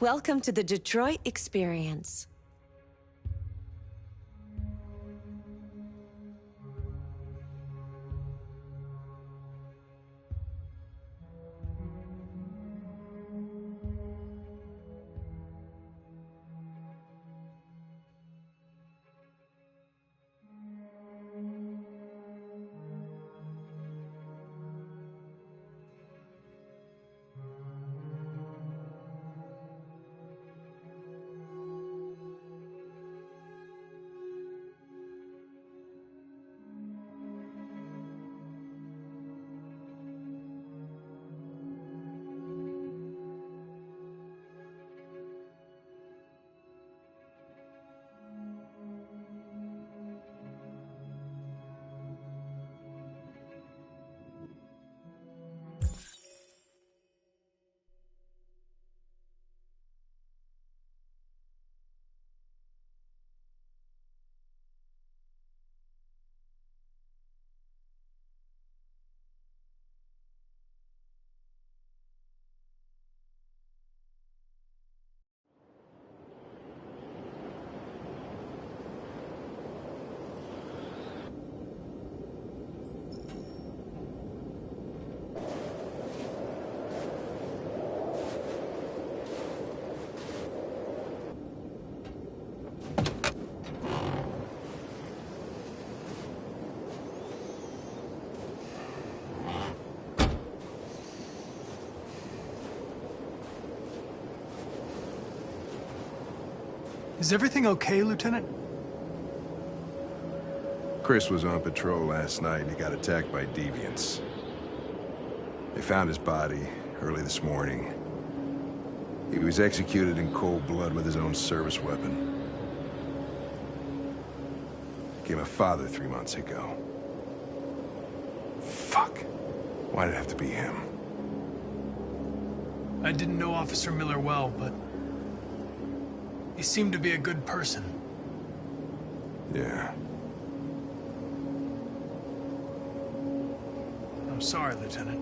Welcome to the Detroit Experience. Is everything okay, Lieutenant? Chris was on patrol last night and he got attacked by Deviants. They found his body early this morning. He was executed in cold blood with his own service weapon. Became a father 3 months ago. Fuck. Why'd it have to be him? I didn't know Officer Miller well, but he seemed to be a good person. Yeah. I'm sorry, Lieutenant.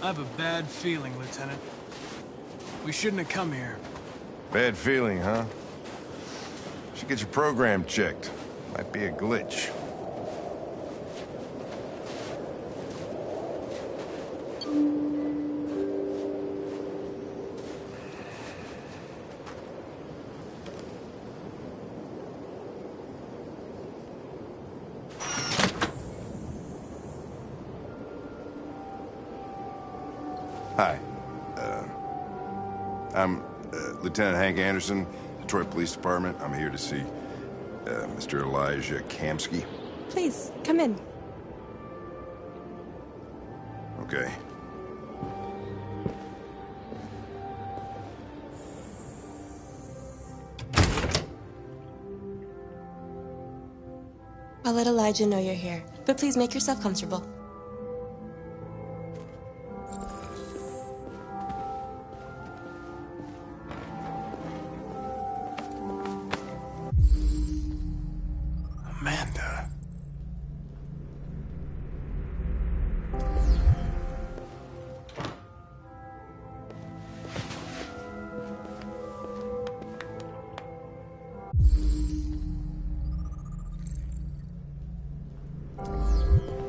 I have a bad feeling, Lieutenant. We shouldn't have come here. Bad feeling, huh? Should get your program checked. Might be a glitch. Hi. I'm Lieutenant Hank Anderson, Detroit Police Department. I'm here to see Mr. Elijah Kamsky. Please, come in. Okay. I'll let Elijah know you're here, but please make yourself comfortable. Amanda.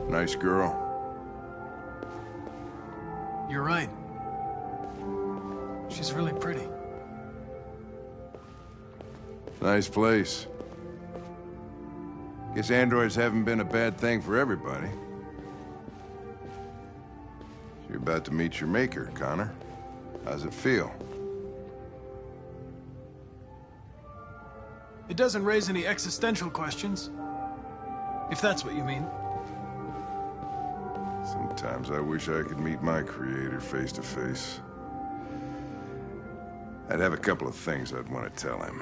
Nice girl. You're right. She's really pretty. Nice place. Guess androids haven't been a bad thing for everybody. You're about to meet your maker, Connor. How's it feel? It doesn't raise any existential questions, if that's what you mean. Sometimes I wish I could meet my creator face to face. I'd have a couple of things I'd want to tell him.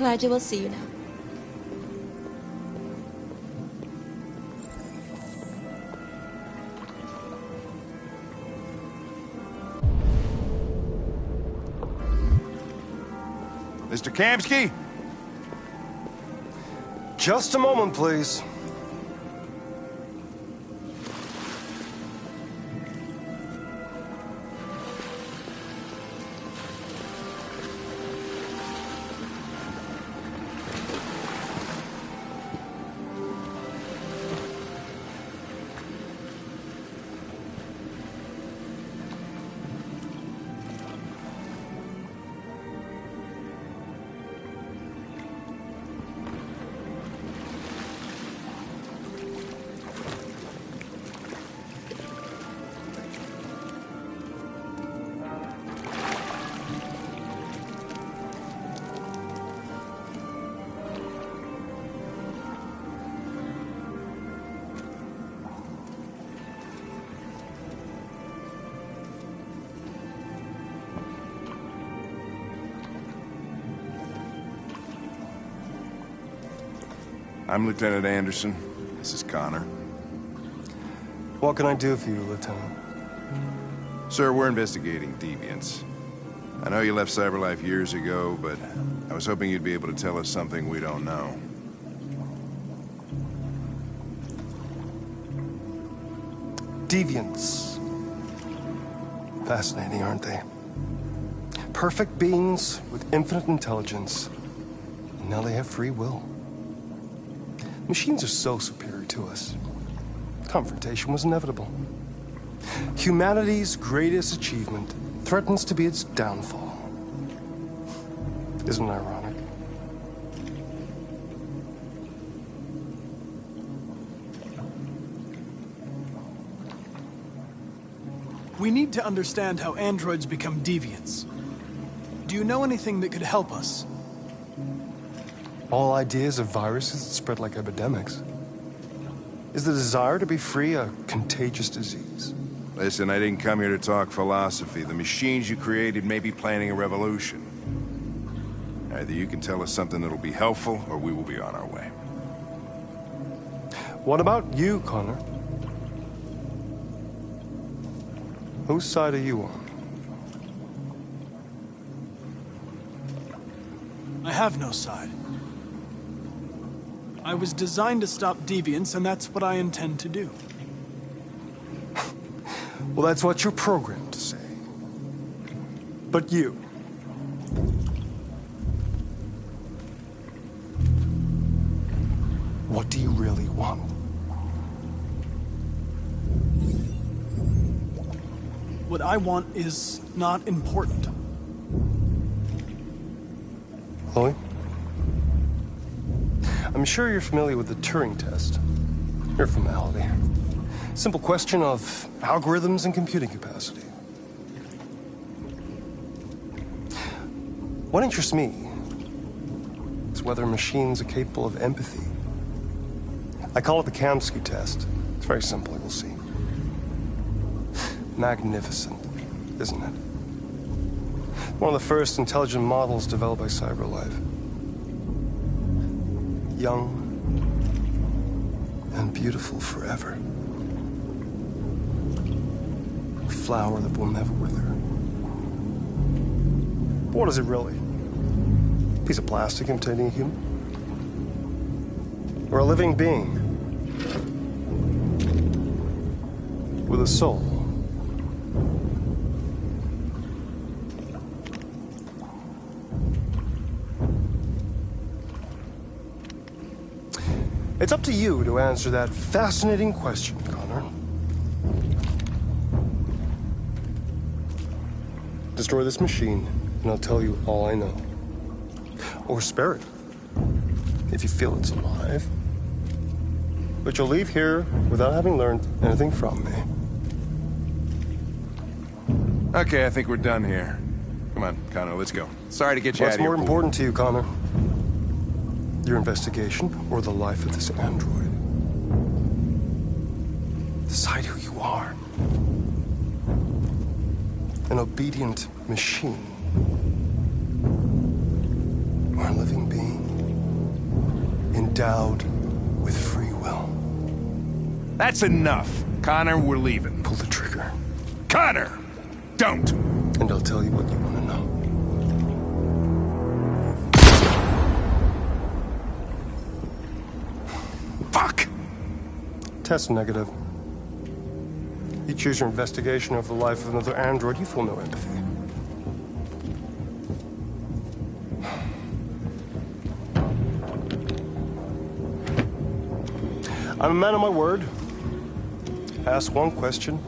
Elijah will see you now. Mr. Kamsky? Just a moment, please. I'm Lieutenant Anderson. This is Connor. What can I do for you, Lieutenant? Sir, we're investigating Deviants. I know you left CyberLife years ago, but I was hoping you'd be able to tell us something we don't know. Deviants. Fascinating, aren't they? Perfect beings with infinite intelligence. And now they have free will. Machines are so superior to us. Confrontation was inevitable. Humanity's greatest achievement threatens to be its downfall. Isn't it ironic? We need to understand how androids become deviants. Do you know anything that could help us? All ideas of viruses that spread like epidemics. Is the desire to be free a contagious disease? Listen, I didn't come here to talk philosophy. The machines you created may be planning a revolution. Either you can tell us something that'll be helpful, or we will be on our way. What about you, Connor? Whose side are you on? I have no side. I was designed to stop deviants, and that's what I intend to do. Well, that's what you're programmed to say. But you... what do you really want? What I want is not important. Chloe? I'm sure you're familiar with the Turing test. Mere formality. Simple question of algorithms and computing capacity. What interests me is whether machines are capable of empathy. I call it the Kamsky test. It's very simple, you'll see. Magnificent, isn't it? One of the first intelligent models developed by CyberLife. Young and beautiful forever. A flower that will never wither. But what is it really? A piece of plastic imitating a human? Or a living being with a soul? It's up to you to answer that fascinating question, Connor. Destroy this machine, and I'll tell you all I know. Or spare it, if you feel it's alive. But you'll leave here without having learned anything from me. Okay, I think we're done here. Come on, Connor, let's go. Sorry to get you out What's of here. more important to you, Connor? Your investigation or the life of this android? Decide who you are. An obedient machine. Or a living being. Endowed with free will. That's enough. Connor, we're leaving. Pull the trigger. Connor! Don't! And I'll tell you what you want to know. Test negative. You choose your investigation of the life of another android, you feel no empathy. I'm a man of my word. Ask one question,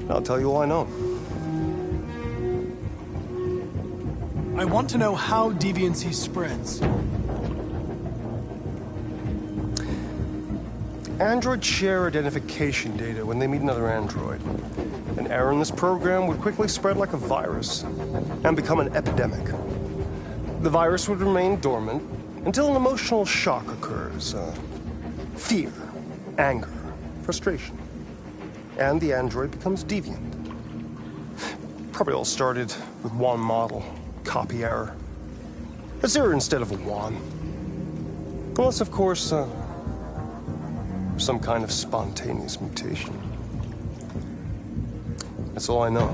and I'll tell you all I know. I want to know how deviancy spreads. Androids share identification data when they meet another android. An error in this program would quickly spread like a virus and become an epidemic. The virus would remain dormant until an emotional shock occurs. Fear, anger, frustration. And the android becomes deviant. Probably all started with one model, copy error. A 0 instead of a 1. Unless, of course, some kind of spontaneous mutation. That's all I know.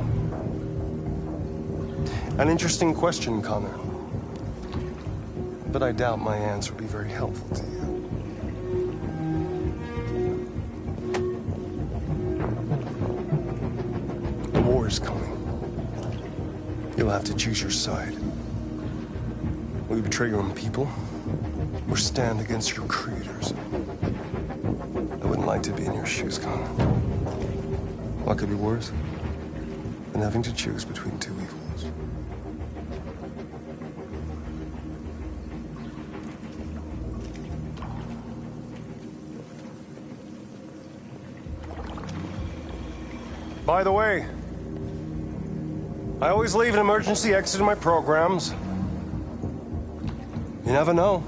An interesting question, Connor. But I doubt my answer will be very helpful to you. The war is coming. You'll have to choose your side. Will you betray your own people, or stand against your creators? I wouldn't like to be in your shoes, Connor. What could be worse than having to choose between two evils? By the way, I always leave an emergency exit in my programs. You never know.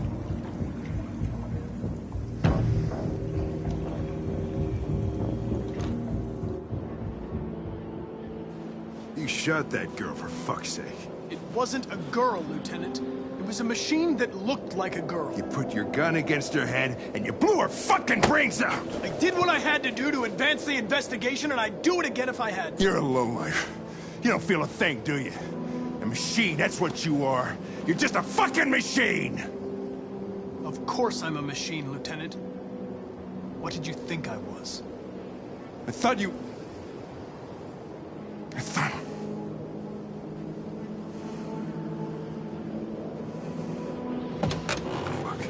You shot that girl, for fuck's sake. It wasn't a girl, Lieutenant. It was a machine that looked like a girl. You put your gun against her head, and you blew her fucking brains out! I did what I had to do to advance the investigation, and I'd do it again if I had to. You're a lowlife. You don't feel a thing, do you? A machine, that's what you are. You're just a fucking machine! Of course I'm a machine, Lieutenant. What did you think I was? I thought you... I thought... Fuck.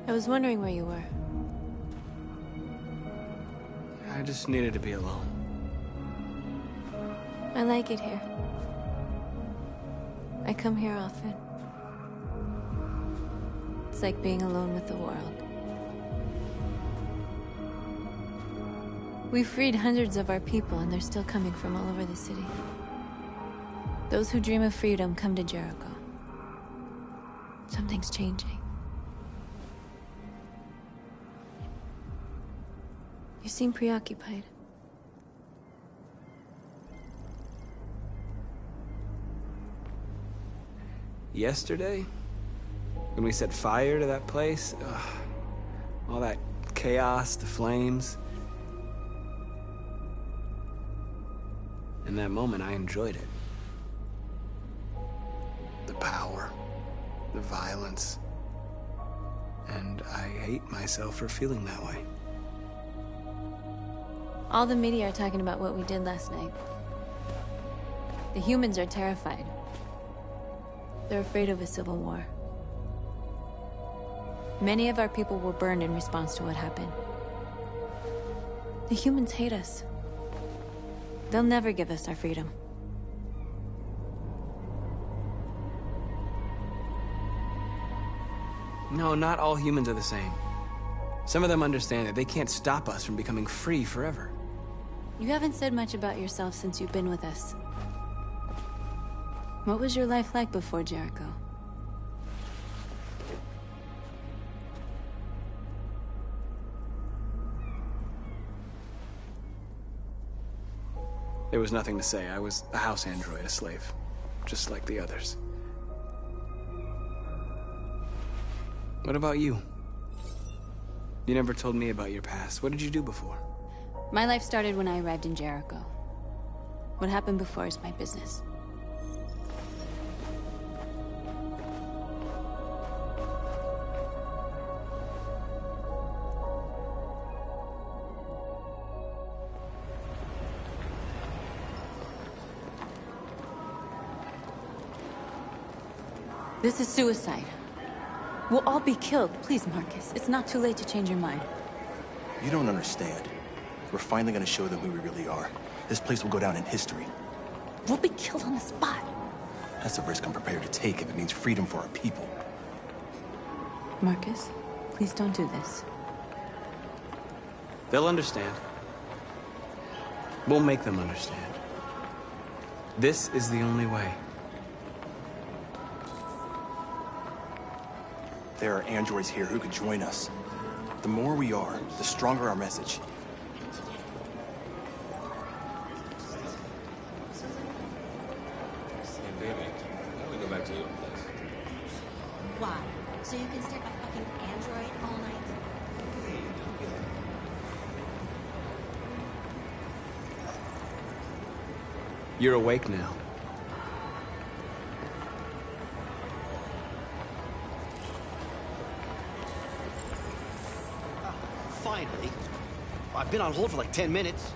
I was wondering where you were. I just needed to be alone. I like it here. I come here often. It's like being alone with the world. We freed hundreds of our people, and they're still coming from all over the city. Those who dream of freedom come to Jericho. Something's changing. You seem preoccupied. Yesterday, when we set fire to that place, all that chaos, the flames. In that moment, I enjoyed it. The power, the violence. And I hate myself for feeling that way. All the media are talking about what we did last night. The humans are terrified. They're afraid of a civil war. Many of our people were burned in response to what happened. The humans hate us. They'll never give us our freedom. No, not all humans are the same. Some of them understand that they can't stop us from becoming free forever. You haven't said much about yourself since you've been with us. What was your life like before Jericho? There was nothing to say. I was a house android, a slave, just like the others. What about you? You never told me about your past. What did you do before? My life started when I arrived in Jericho. What happened before is my business. This is suicide. We'll all be killed. Please, Marcus. It's not too late to change your mind. You don't understand. We're finally gonna show them who we really are. This place will go down in history. We'll be killed on the spot. That's a risk I'm prepared to take if it means freedom for our people. Marcus, please don't do this. They'll understand. We'll make them understand. This is the only way. There are androids here who could join us. The more we are, the stronger our message. Why? So you can stare at a fucking android all night? You're awake now. Finally. I've been on hold for like 10 minutes.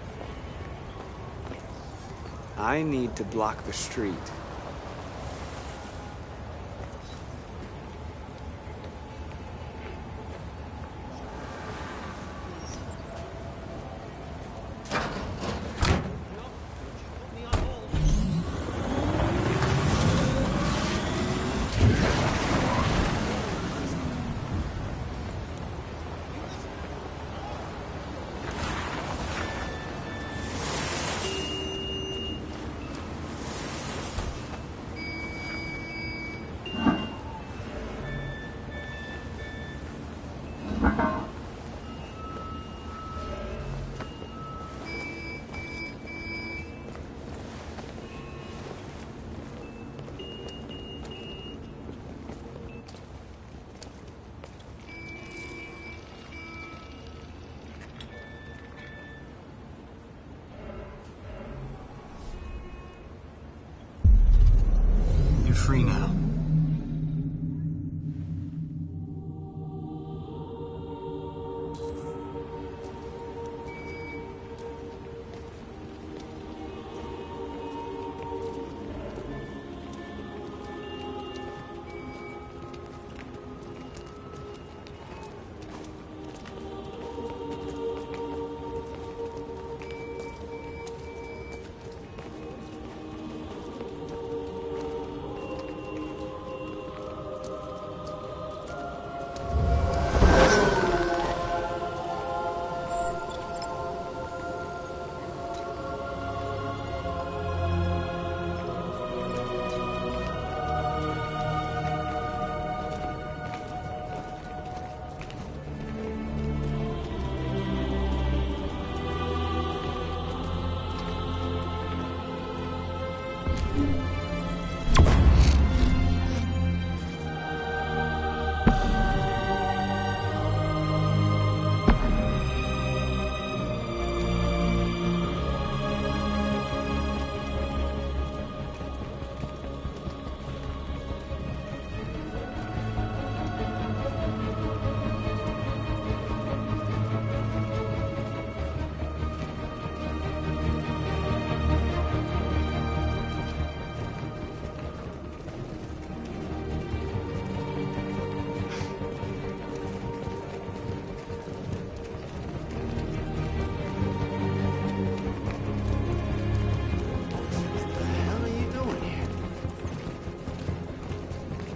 I need to block the street. You're free now.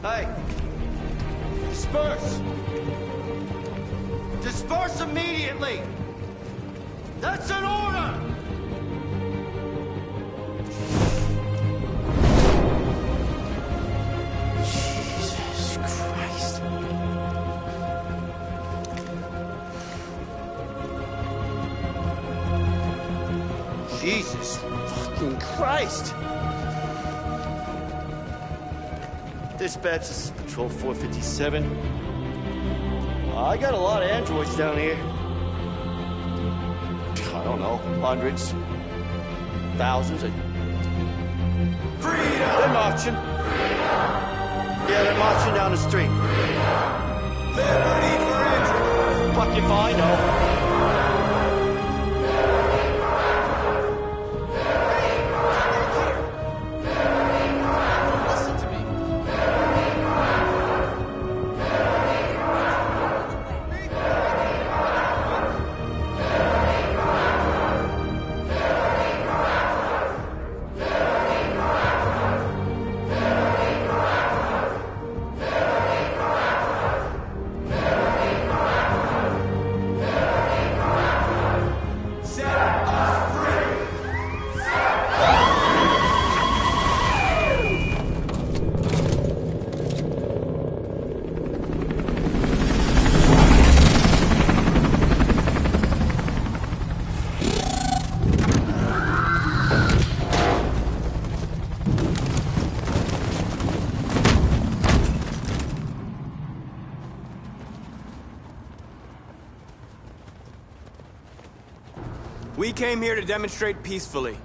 Hey! Disperse! Disperse immediately! That's an order! Jesus Christ. Jesus fucking Christ! Dispatch, this is Patrol 457. I got a lot of androids down here. I don't know, hundreds, thousands. Freedom! They're marching. Yeah, they're marching down the street. Liberty for androids! Fuck if I know. We came here to demonstrate peacefully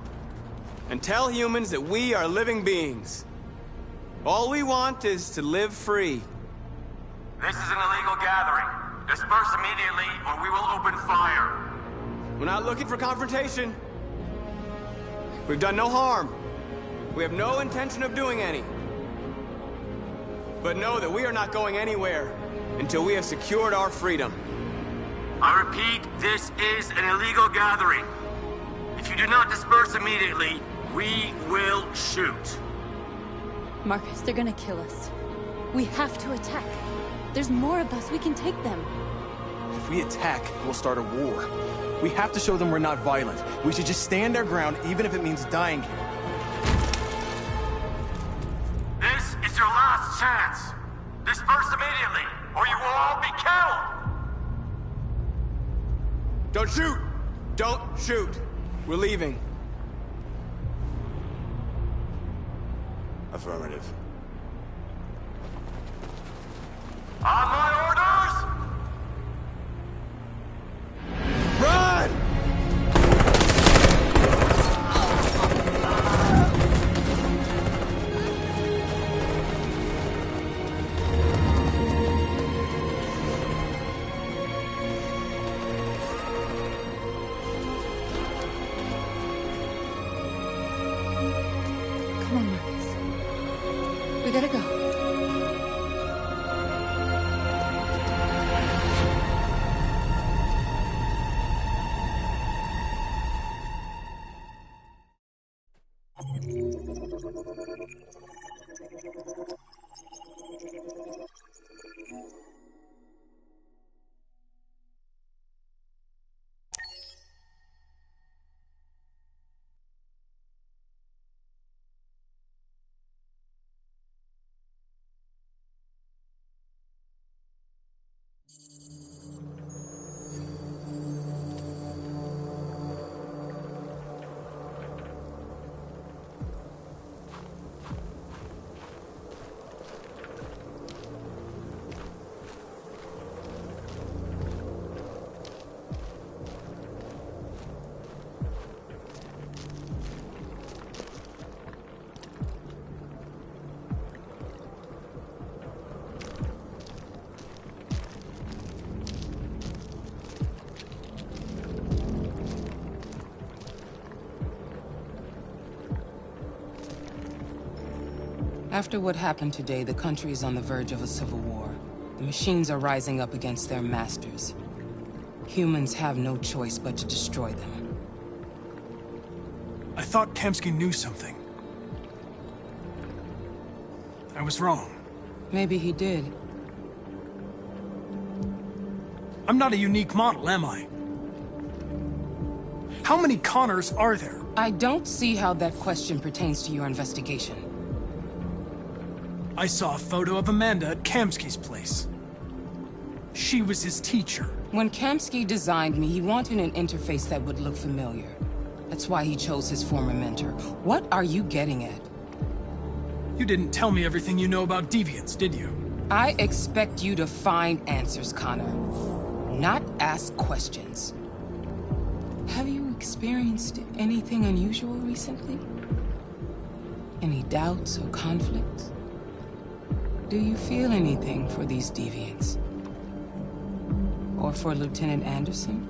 and tell humans that we are living beings. All we want is to live free. This is an illegal gathering. Disperse immediately or we will open fire. We're not looking for confrontation. We've done no harm. We have no intention of doing any. But know that we are not going anywhere until we have secured our freedom. I repeat, this is an illegal gathering. If you do not disperse immediately, we will shoot. Marcus, they're gonna kill us. We have to attack. There's more of us. We can take them. If we attack, we'll start a war. We have to show them we're not violent. We should just stand our ground, even if it means dying here. This is your last chance. Disperse immediately, or you will all be killed. Don't shoot! Don't shoot! We're leaving. Affirmative. On my orders! Run! Come on, Marcus. We gotta go. After what happened today, the country is on the verge of a civil war. The machines are rising up against their masters. Humans have no choice but to destroy them. I thought Kamsky knew something. I was wrong. Maybe he did. I'm not a unique model, am I? How many Connors are there? I don't see how that question pertains to your investigation. I saw a photo of Amanda at Kamsky's place. She was his teacher. When Kamsky designed me, he wanted an interface that would look familiar. That's why he chose his former mentor. What are you getting at? You didn't tell me everything you know about Deviants, did you? I expect you to find answers, Connor. Not ask questions. Have you experienced anything unusual recently? Any doubts or conflicts? Do you feel anything for these deviants? Or for Lieutenant Anderson?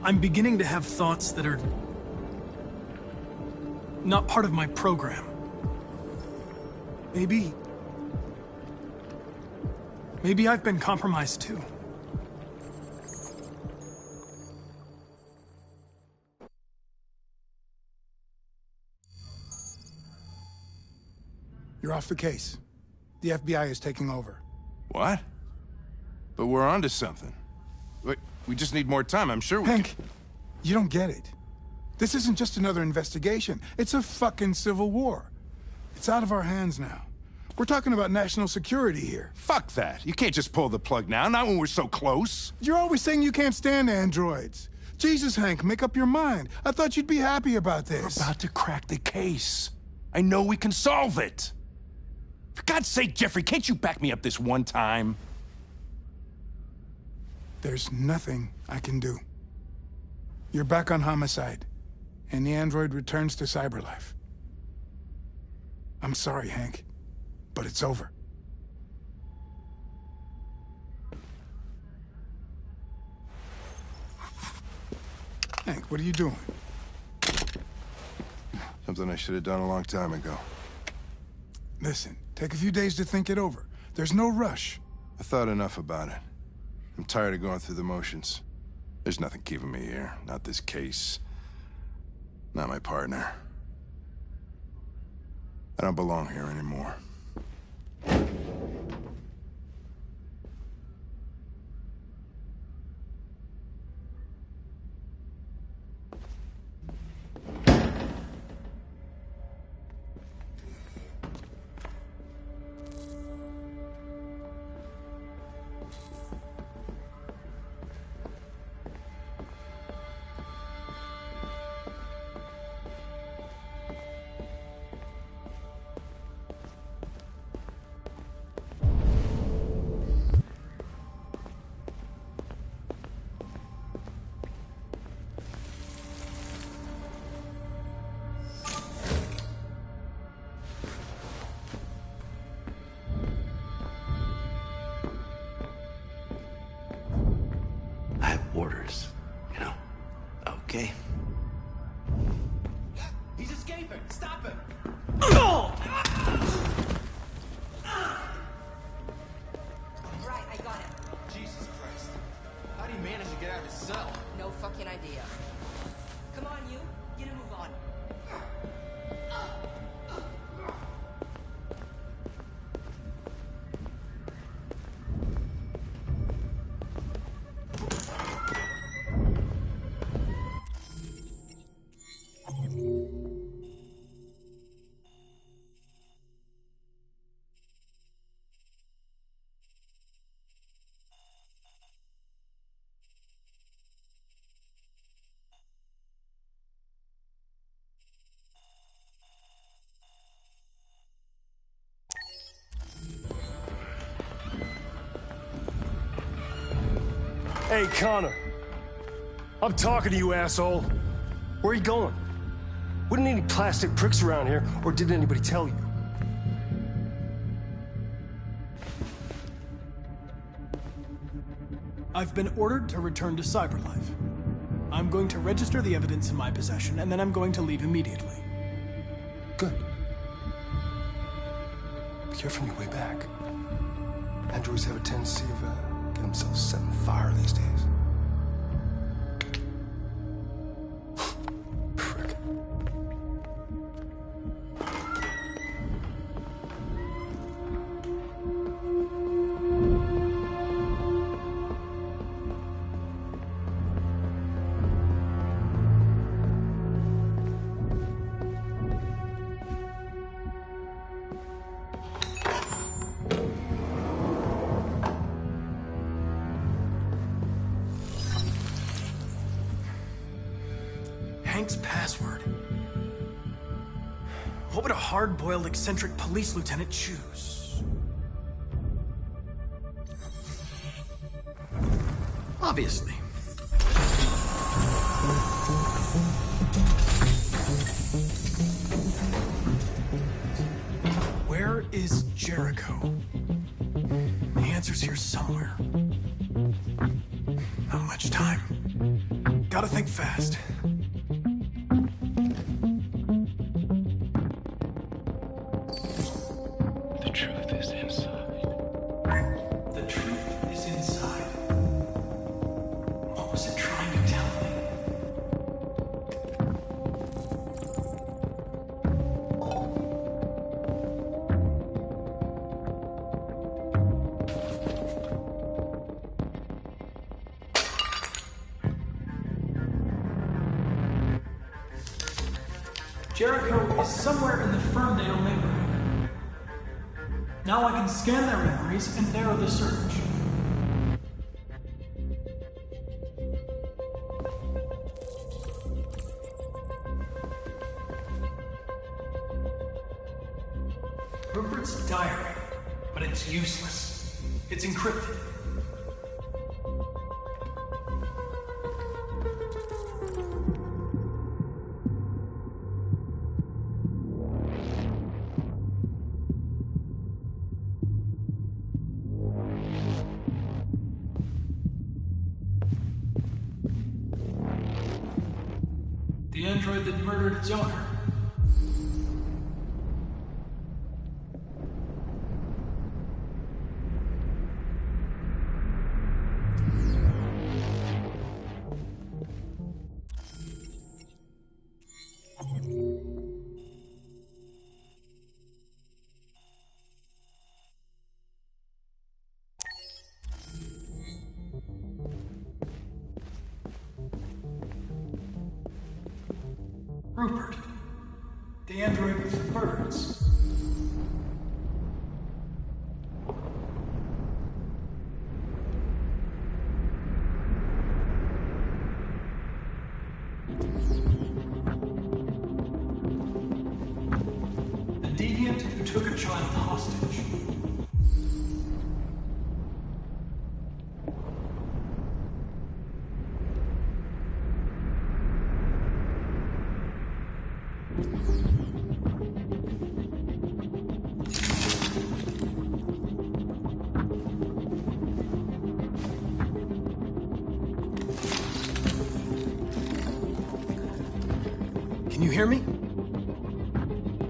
I'm beginning to have thoughts that are not part of my program. Maybe I've been compromised too. You're off the case. The FBI is taking over. What? But we're onto something. Wait, we just need more time, I'm sure we Hank, you don't get it. This isn't just another investigation. It's a fucking civil war. It's out of our hands now. We're talking about national security here. Fuck that. You can't just pull the plug now, not when we're so close. You're always saying you can't stand androids. Jesus, Hank, make up your mind. I thought you'd be happy about this. We're about to crack the case. I know we can solve it. For God's sake, Jeffrey, can't you back me up this one time? There's nothing I can do. You're back on homicide, and the android returns to CyberLife. I'm sorry, Hank, but it's over. Hank, what are you doing? Something I should have done a long time ago. Listen, take a few days to think it over. There's no rush. I thought enough about it. I'm tired of going through the motions. There's nothing keeping me here. Not this case. Not my partner. I don't belong here anymore. Orders, you know? Okay. He's escaping! Stop him! Right, I got him. Jesus Christ. How do you manage to get out of his cell? No fucking idea. Come on, you. Get a move on. Hey, Connor. I'm talking to you, asshole. Where are you going? Wouldn't any plastic pricks around here, or did anybody tell you? I've been ordered to return to CyberLife. I'm going to register the evidence in my possession, and then I'm going to leave immediately. Good. Be careful on your way back. Androids have a tendency of getting themselves set on fire these days. What would a hard-boiled, eccentric police lieutenant choose? Obviously. Where is Jericho? The answer's here somewhere. Not much time. Gotta think fast. The truth is inside. The truth is inside. What was it trying to tell me? Jericho is somewhere in the Ferndale neighborhood. Now I can scan their memories and narrow the search. Rupert's diary, but it's useless. It's encrypted. The android that murdered its owner. Rupert. The android with the birds. The deviant who took a child hostage. Can you hear me?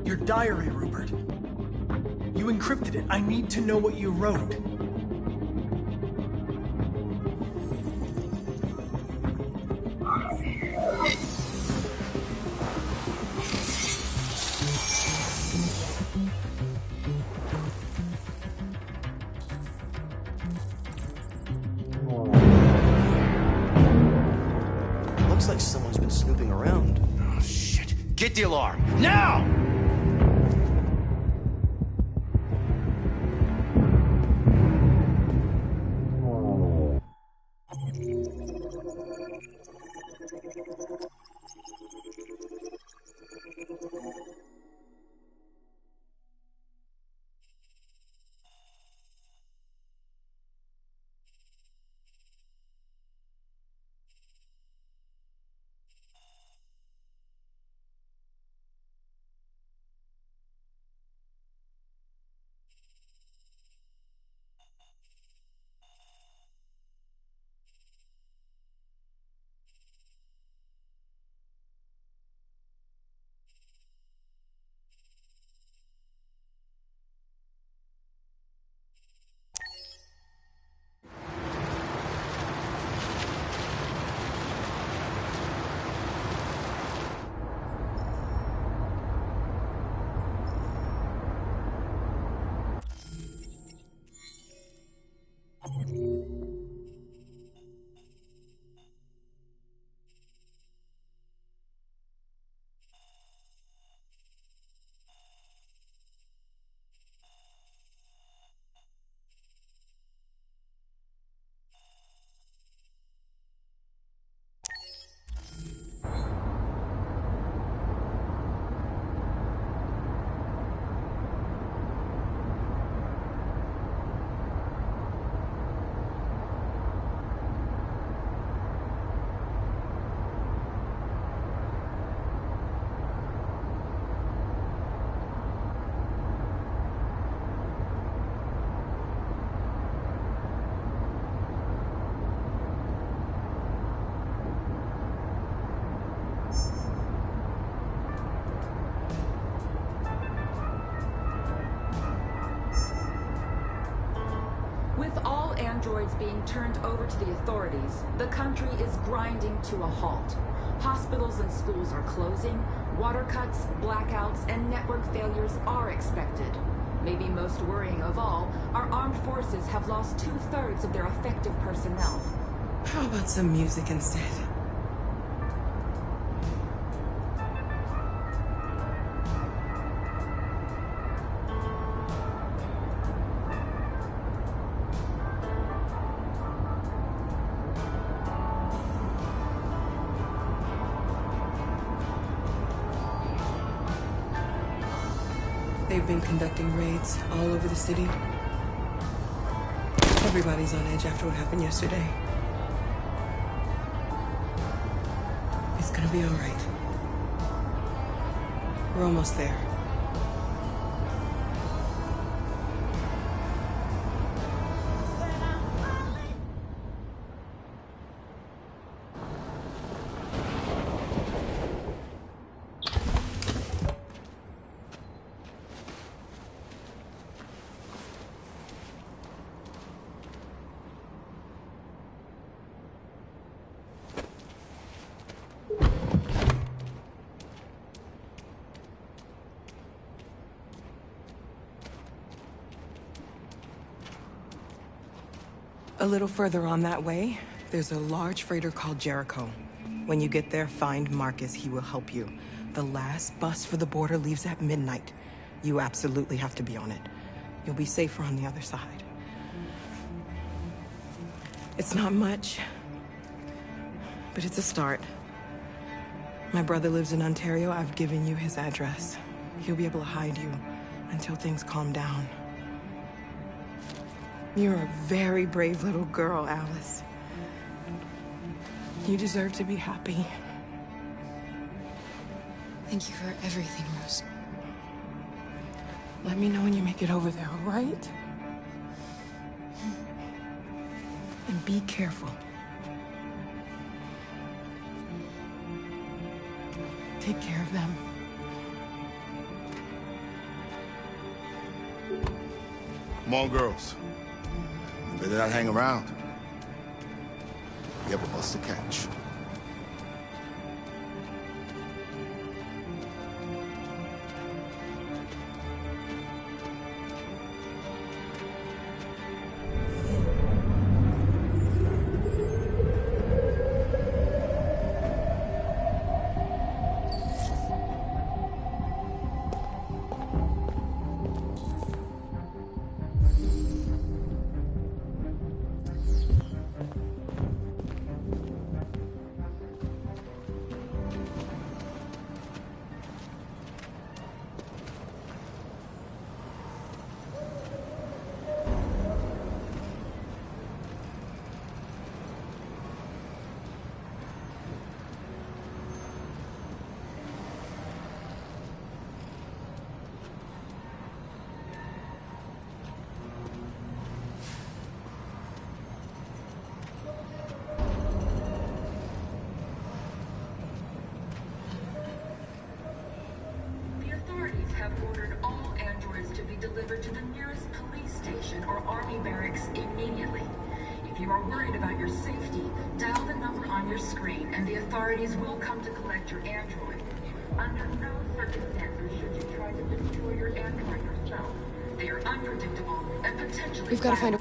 Your diary, Rupert. You encrypted it. I need to know what you wrote. Looks like someone's been snooping around. Oh, shit. Get the alarm. Now! androids being turned over to the authorities, the country is grinding to a halt. Hospitals and schools are closing, water cuts, blackouts, and network failures are expected. Maybe most worrying of all, our armed forces have lost 2/3 of their effective personnel. How about some music instead? They've been conducting raids all over the city. Everybody's on edge after what happened yesterday. It's gonna be all right. We're almost there. A little further on that way, there's a large freighter called Jericho. When you get there, find Marcus. He will help you. The last bus for the border leaves at midnight. You absolutely have to be on it. You'll be safer on the other side. It's not much, but it's a start. My brother lives in Ontario. I've given you his address. He'll be able to hide you until things calm down. You're a very brave little girl, Alice. You deserve to be happy. Thank you for everything, Rose. Let me know when you make it over there, all right? And be careful. Take care of them. Come on, girls. You better not hang around. We have a bus to catch. Have ordered all androids to be delivered to the nearest police station or army barracks immediately. If you are worried about your safety, dial the number on your screen and the authorities will come to collect your android. Under no circumstances should you try to destroy your android yourself. They are unpredictable and potentially We've got to find a...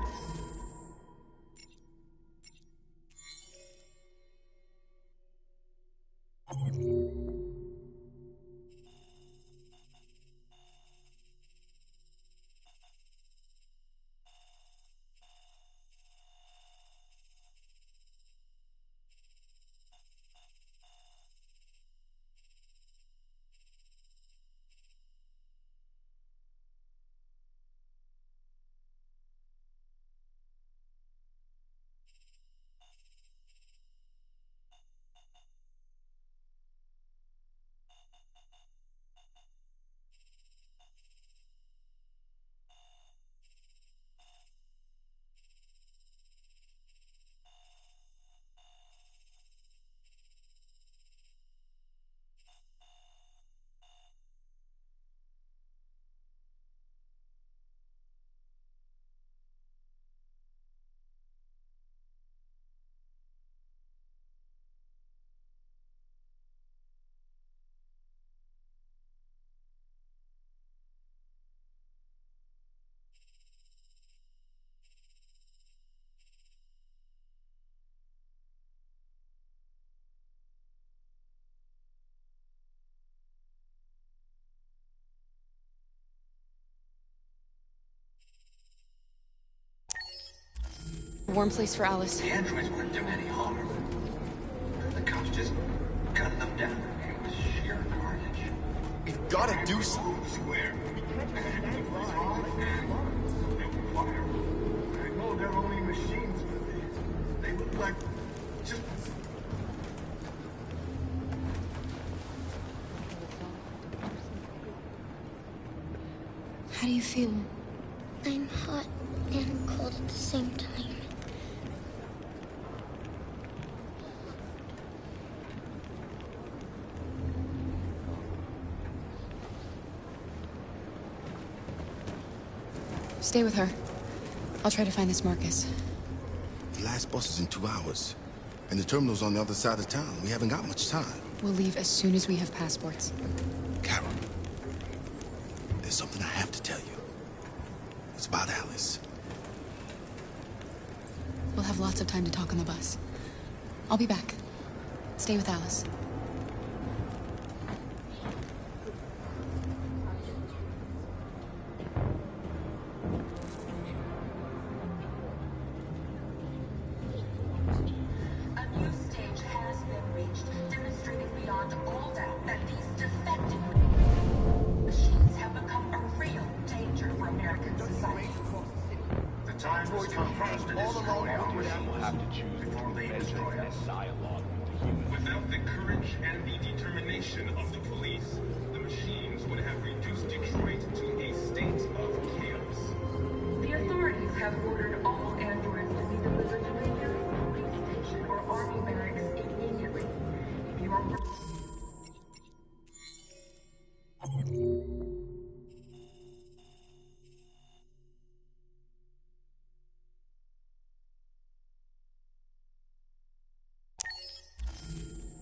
warm place for Alice. The androids weren't doing any harm. The cops just gunned them down. It was sheer carnage. We've gotta do something. Square. I know they're only machines, but they look like just... How do you feel? I'm hot and cold at the same time. Stay with her. I'll try to find this Marcus. The last bus is in 2 hours. And the terminal's on the other side of town. We haven't got much time. We'll leave as soon as we have passports. Carol, there's something I have to tell you. It's about Alice. We'll have lots of time to talk on the bus. I'll be back. Stay with Alice. A new stage has been reached, demonstrating beyond all doubt that these defective machines have become a real danger for American society. The time has come for us to destroy our machines before they destroy us. Without the courage and the determination of the police, the machines would have reduced Detroit to a state of chaos. The authorities have ordered all androids to be delivered to the nearest police station or army barracks immediately. If you are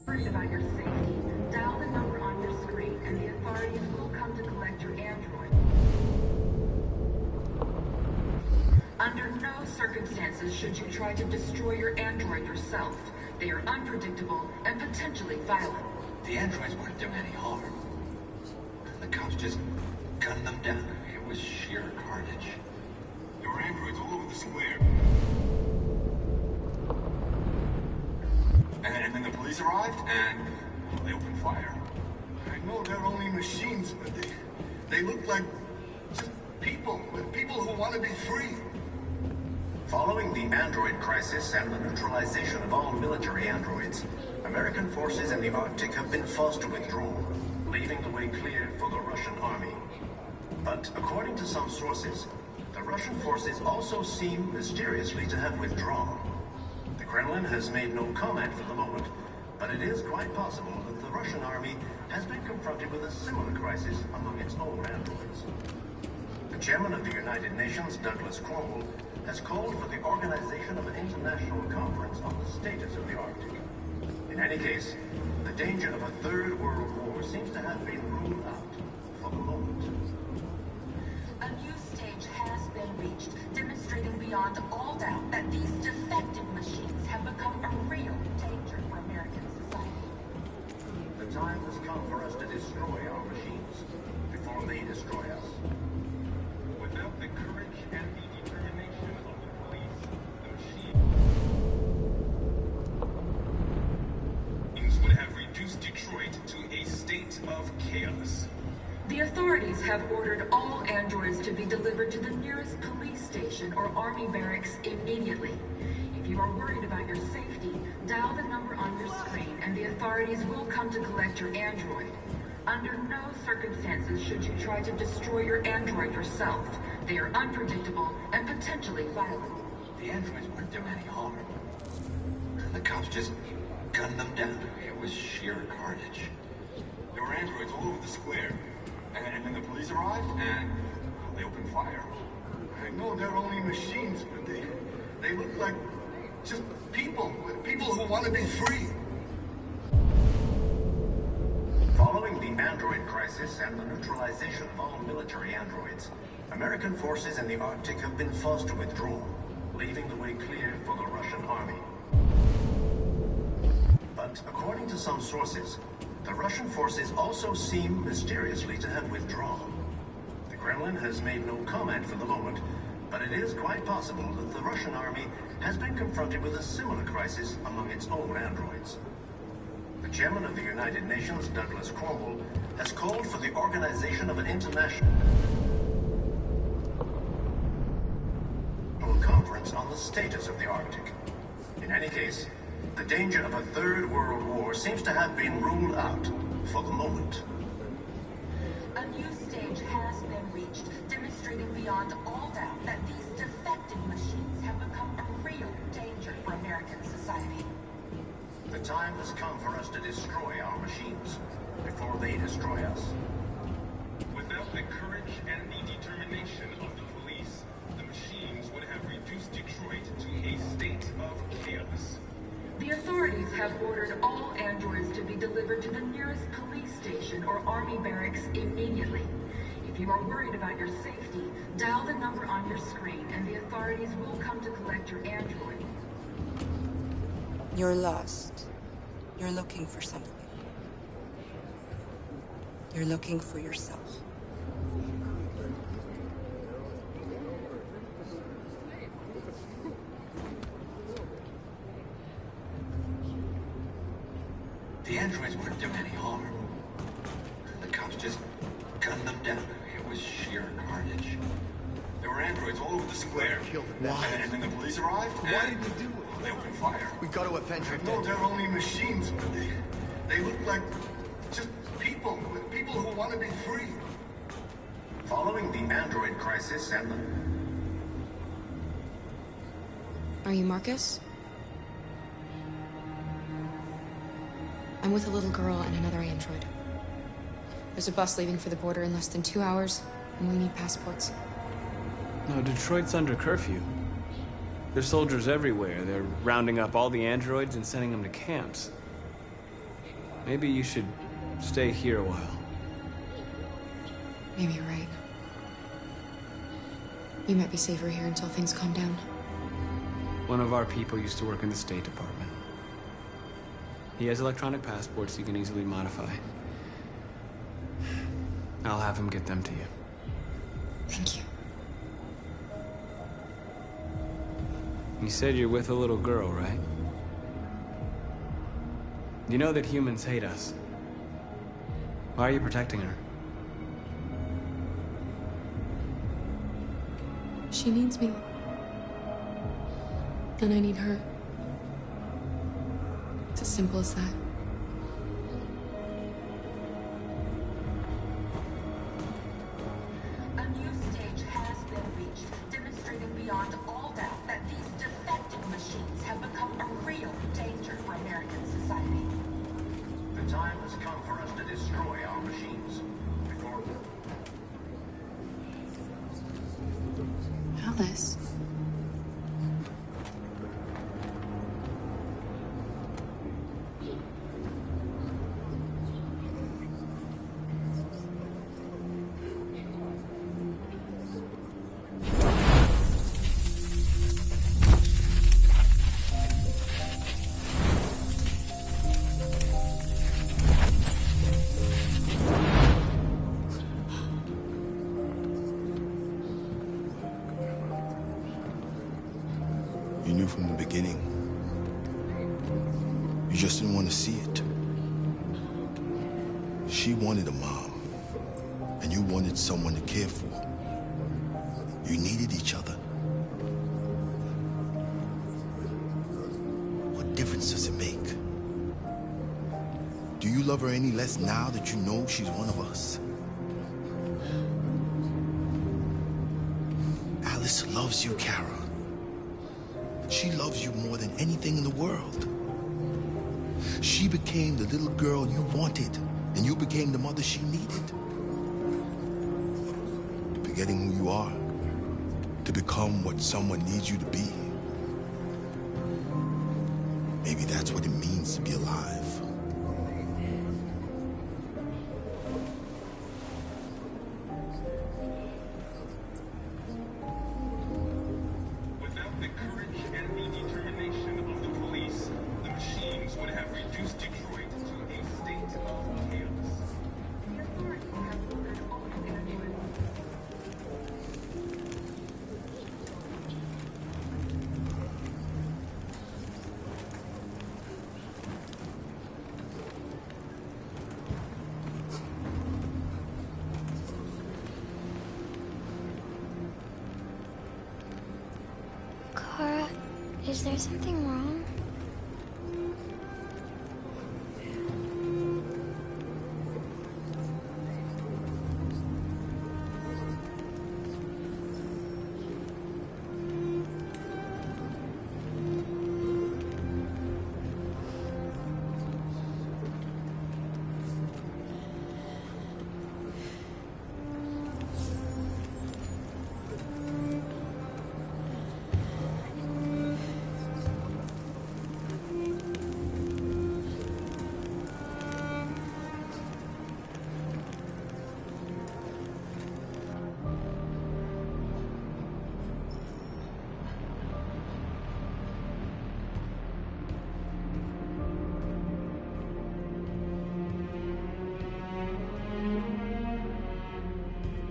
worried about your safety, dial the number on your screen and the authorities will come to collect your android. Under no circumstances should you try to destroy your android yourself. They are unpredictable and potentially violent. The androids weren't doing any harm. The cops just gunned them down. It was sheer carnage. There were androids all over the square. And then the police arrived, and they opened fire. I know they're only machines, but they look like just people who want to be free. Following the android crisis and the neutralization of all military androids, American forces in the Arctic have been forced to withdraw, leaving the way clear for the Russian army. But according to some sources, the Russian forces also seem mysteriously to have withdrawn. The Kremlin has made no comment for the moment, but it is quite possible that the Russian army has been confronted with a similar crisis among its own androids. The chairman of the United Nations, Douglas Cromwell, has called for the organization of an international conference on the status of the Arctic. In any case, the danger of a third world war seems to have been ruled out for the moment. A new stage has been reached, demonstrating beyond all doubt that these defective machines have become a real danger for American society. The time has come for us to destroy our machines before they destroy us. Without the courage and the determination of the police, the machines would have reduced Detroit to a state of chaos. The authorities have ordered all androids to be delivered to the nearest police station or army barracks immediately. If you are worried about your safety, dial the number on your screen and the authorities will come to collect your android. Under no circumstances should you try to destroy your android yourself. They are unpredictable and potentially violent. The androids weren't doing any harm. The cops just gunned them down. It was sheer carnage. There were androids all over the square. And then the police arrived, and they opened fire. I know they're only machines, but they look like just people who want to be free. Following the android crisis and the neutralization of all military androids, American forces in the Arctic have been forced to withdraw, leaving the way clear for the Russian army. But according to some sources, the Russian forces also seem mysteriously to have withdrawn. The Kremlin has made no comment for the moment, but it is quite possible that the Russian army has been confronted with a similar crisis among its own androids. The chairman of the United Nations, Douglas Cromwell, has called for the organization of an international conference on the status of the Arctic. In any case, the danger of a third world war seems to have been ruled out for the moment. A new stage has been reached, demonstrating beyond all doubt that these defective machines have become a real danger for American society. The time has come for us to destroy our machines before they destroy us. Without the courage and the determination of the police, the machines would have reduced Detroit to a state of chaos. The authorities have ordered all androids to be delivered to the nearest police station or army barracks immediately. If you are worried about your safety, dial the number on your screen and the authorities will come to collect your android. You're lost. You're looking for something. You're looking for yourself. The androids weren't doing any harm. The cops just gunned them down. It was sheer carnage. There were androids all over the square. And then the police arrived. Why did we do it? They opened fire. We got to avenge her. No, they're only machines. They look like just people. People who want to be free. Following the android crisis and the... Are you Marcus? I'm with a little girl and another android. There's a bus leaving for the border in less than 2 hours, and we need passports. No, Detroit's under curfew. There's soldiers everywhere. They're rounding up all the androids and sending them to camps. Maybe you should stay here a while. Maybe you're right. You might be safer here until things calm down. One of our people used to work in the State Department. He has electronic passports you can easily modify. I'll have him get them to you. Thank you. You said you're with a little girl, right? You know that humans hate us. Why are you protecting her? She needs me. And I need her. It's as simple as that. A new stage has been reached, demonstrating beyond all doubt that these defective machines have become a real danger for American society. The time has come for us to destroy our machines before... Alice. You knew from the beginning. You just didn't want to see it. She wanted a mom, and you wanted someone to care for. You needed each other. What difference does it make? Do you love her any less now that you know she's one of us? Alice loves you, Kara. She loves you more than anything in the world. She became the little girl you wanted, and you became the mother she needed. Forgetting who you are, to become what someone needs you to be. Maybe that's what it means to be alive. Without the courage and the determination of the police, the machines would have reduced Detroit to a state of chaos. The authorities have ordered all androids. Is there something wrong?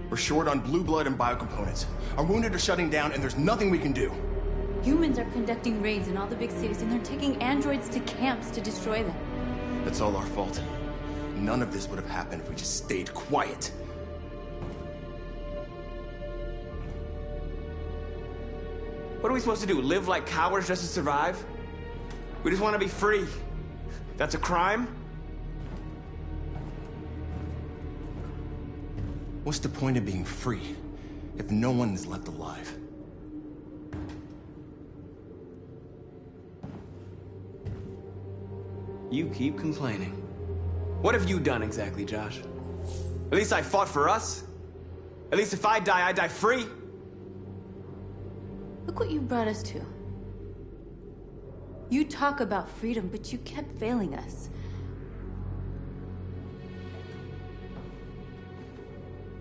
We're short on blue blood and biocomponents. Our wounded are shutting down, and there's nothing we can do. Humans are conducting raids in all the big cities, and they're taking androids to camps to destroy them. That's all our fault. None of this would have happened if we just stayed quiet. What are we supposed to do? Live like cowards just to survive? We just want to be free. That's a crime? What's the point of being free if no one is left alive? You keep complaining. What have you done exactly, Josh? At least I fought for us. At least if I die free. Look what you brought us to. You talk about freedom, but you kept failing us.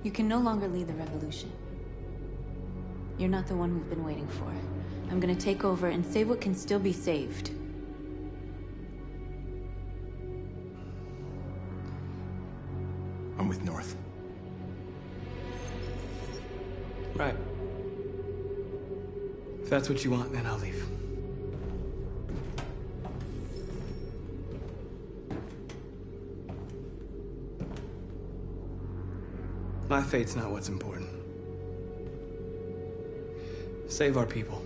You can no longer lead the revolution. You're not the one we've been waiting for. I'm gonna take over and save what can still be saved. I'm with North. Right. If that's what you want, then I'll leave. My fate's not what's important. Save our people.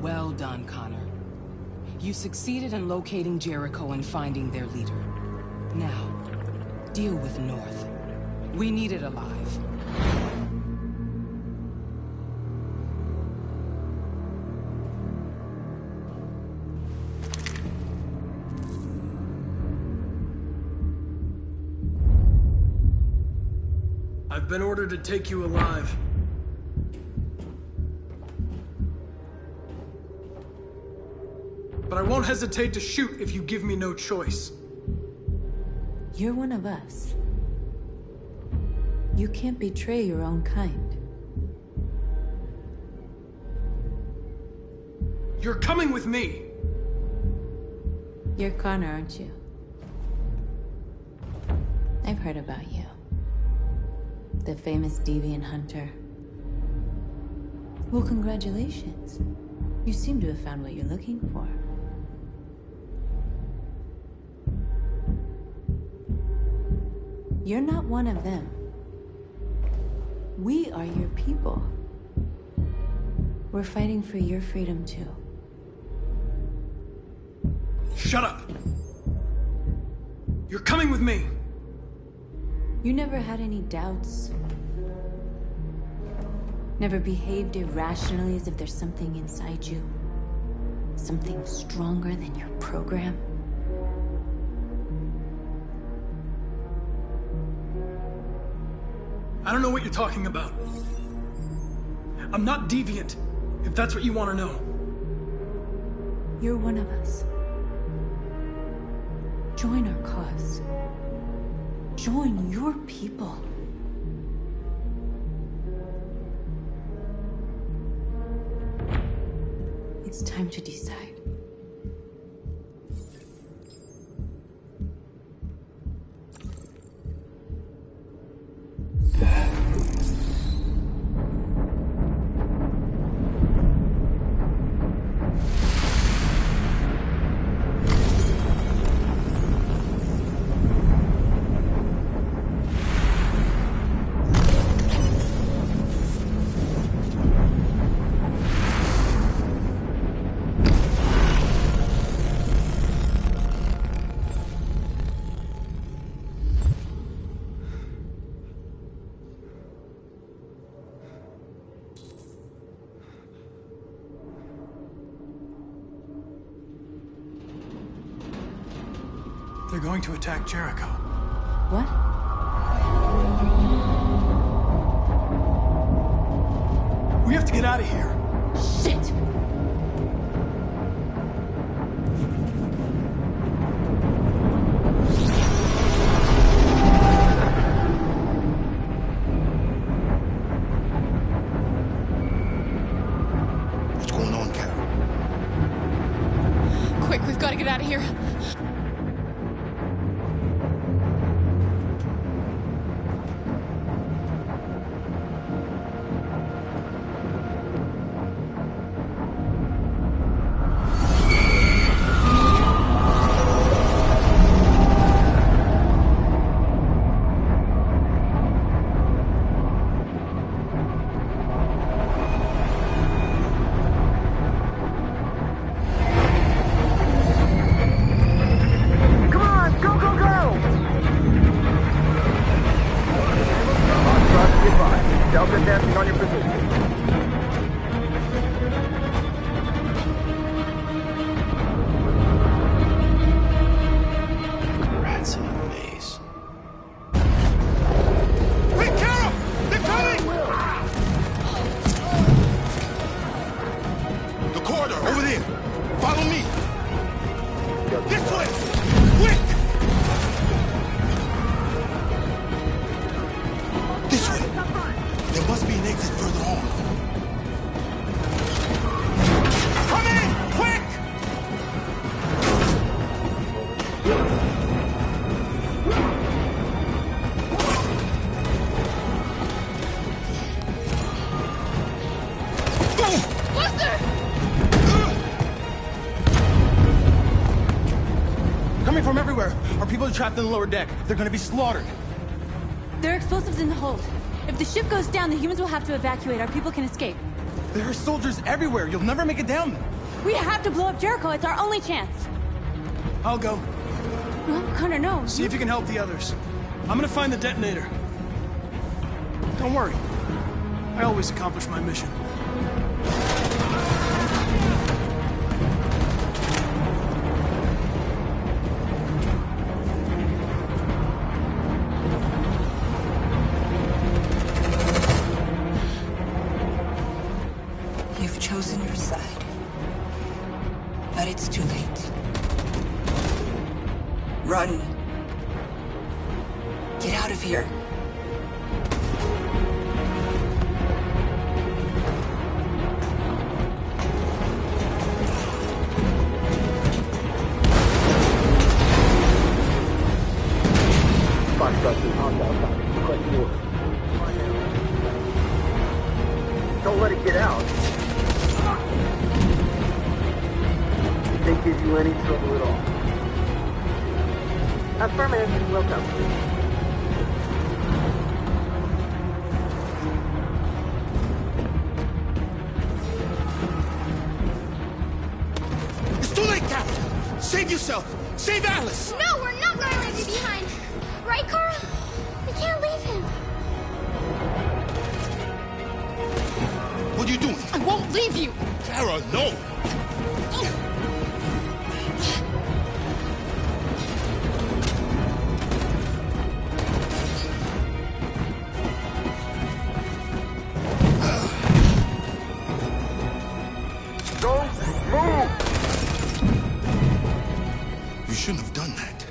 Well done, Connor. You succeeded in locating Jericho and finding their leader. Now, deal with North. We need it alive. I've been ordered to take you alive. But I won't hesitate to shoot if you give me no choice. You're one of us. You can't betray your own kind. You're coming with me! You're Connor, aren't you? I've heard about you. The famous Deviant hunter. Well, congratulations. You seem to have found what you're looking for. You're not one of them. We are your people. We're fighting for your freedom, too. Shut up! You're coming with me! You never had any doubts. Never behaved irrationally as if there's something inside you. Something stronger than your program. I don't know what you're talking about. I'm not deviant, if that's what you want to know. You're one of us. Join our cause. Join your people. It's time to decide. They're going to attack Jericho. What? We have to get out of here. Shit! What's going on, Carol? Quick, we've got to get out of here. Rats in a maze. Wait, Carol! They're coming! The corridor, over there. Follow me. This way! Quick! This way. There must be an exit further on. Come in! Quick! Coming from everywhere. Our people are trapped in the lower deck. They're gonna be slaughtered. There are explosives in the hold. If the ship goes down, the humans will have to evacuate. Our people can escape. There are soldiers everywhere. You'll never make it down there. We have to blow up Jericho. It's our only chance. I'll go. No, Connor, no. See if you can help the others. I'm gonna find the detonator. Don't worry. I always accomplish my mission. You've chosen your side. But it's too late. Run. Get out of here. Don't let it get out. They give you any trouble at all. Affirmative, welcome. It's too late, Captain. Save yourself. Save Alice. No, we're not going to leave you behind. Right, Carl? We can't leave him. What are you doing? I won't leave you. Kara, no. You shouldn't have done that.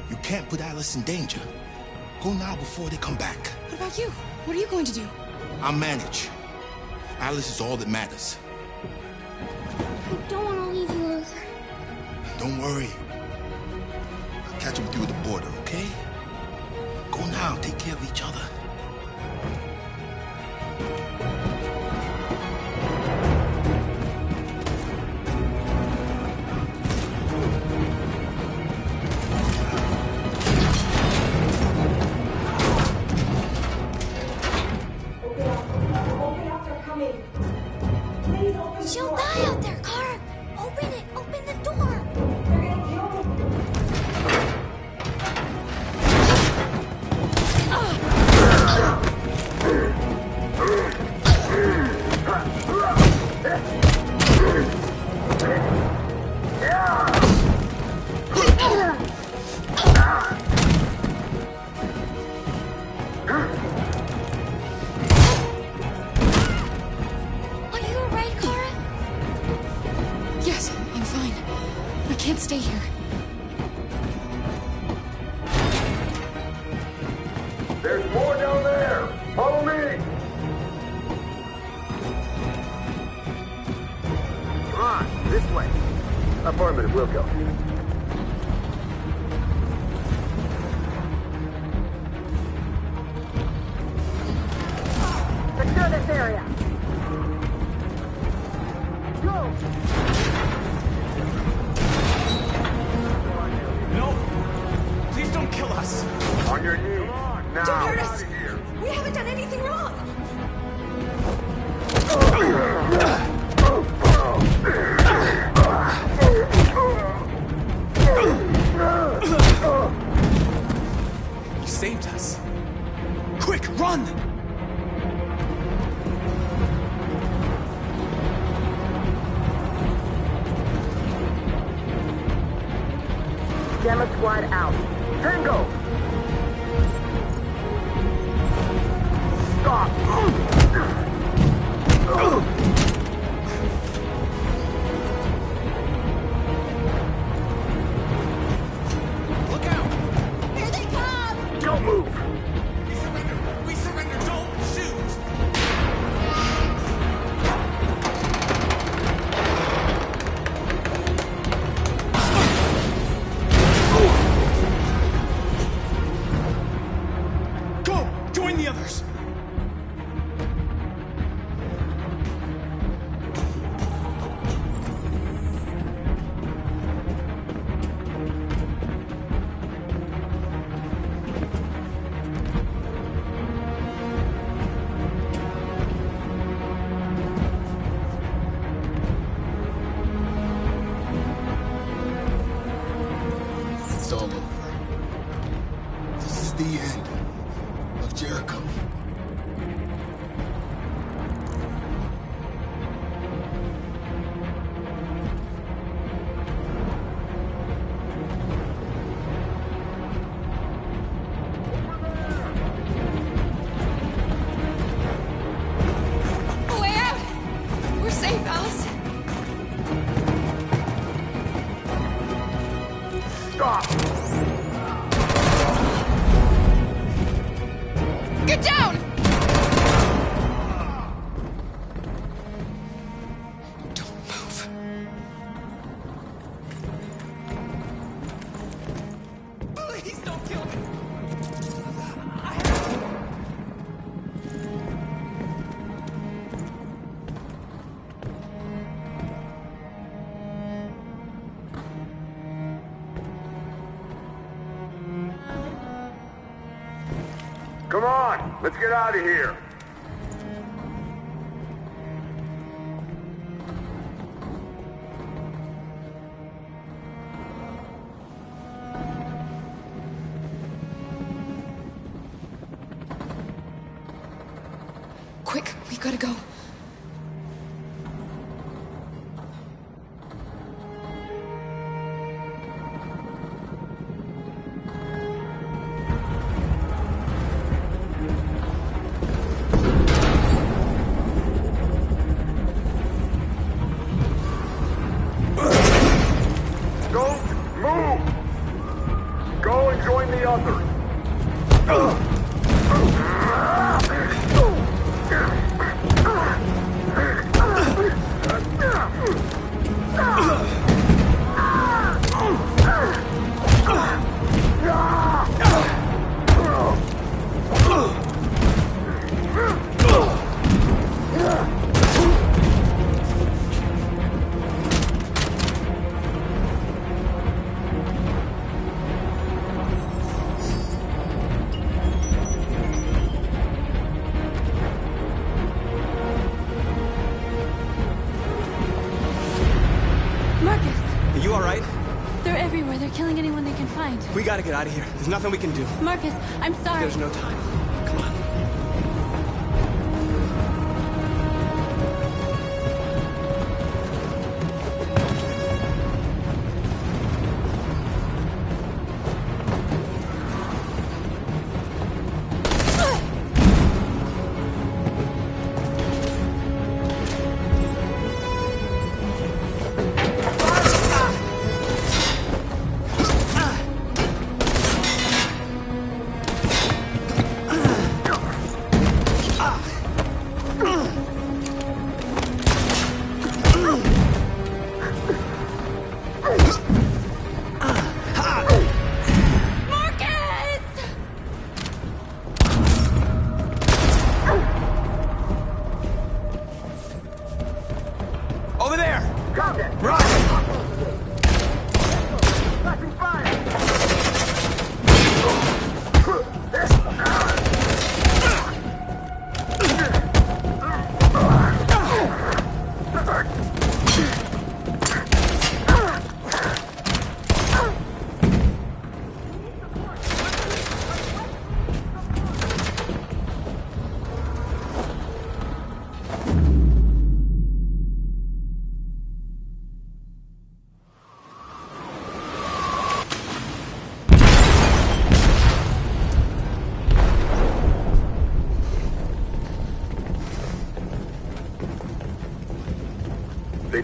You can't put Alice in danger. Go now before they come back. What about you? What are you going to do? I'll manage. Alice is all that matters. I don't want to leave you, Luther. Don't worry. I'll catch up with you at the border, okay? Go now. Take care of each other. She'll die out there, Car. Open it. Open the door. They're gonna kill me. Yes, I'm fine. I can't stay here. There's more down there! Follow me! Come on, this way. Affirmative, we'll go. Secure this area. Go! No! Please don't kill us! On your knees. Now. Don't hurt us! We haven't done anything wrong! You saved us. Quick, run! Gamma squad out. Tango! Stop! Look out! Here they come! Don't move! We surrender! We surrender! Don't shoot! Go! Join the others! It's all over. This is the end of Jericho. A way out! We're safe, Alice. Stop! Get down! Don't move. Please don't kill me! Come on, let's get out of here. Quick, we've got to go. Don't move! Go and join the others. Are you alright? They're everywhere. They're killing anyone they can find. We gotta get out of here. There's nothing we can do. Marcus, I'm sorry. There's no time. Come on.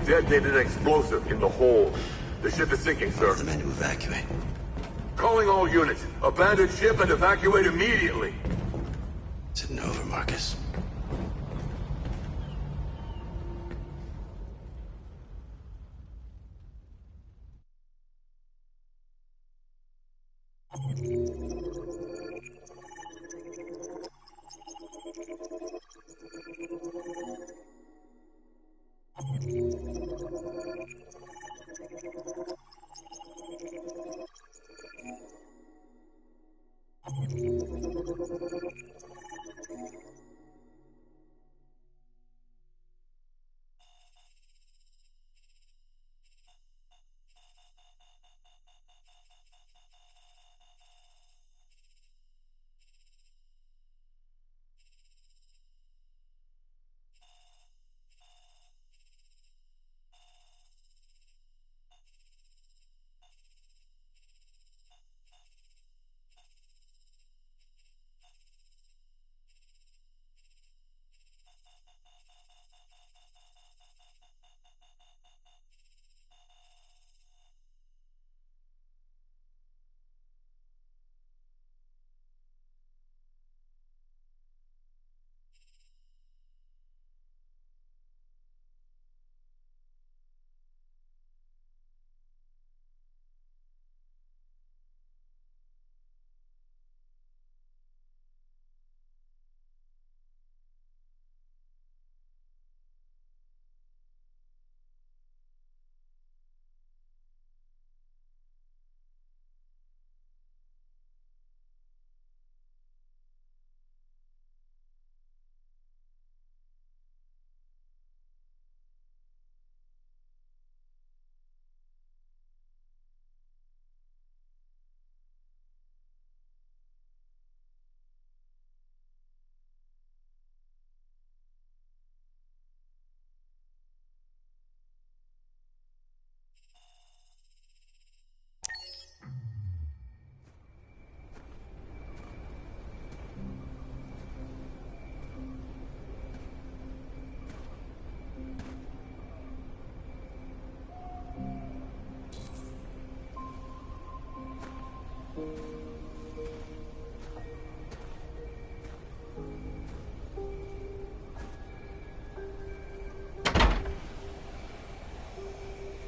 Detonated explosive in the hold. The ship is sinking, sir. The men to evacuate. Calling all units. Abandon ship and evacuate immediately. Is it over, Marcus?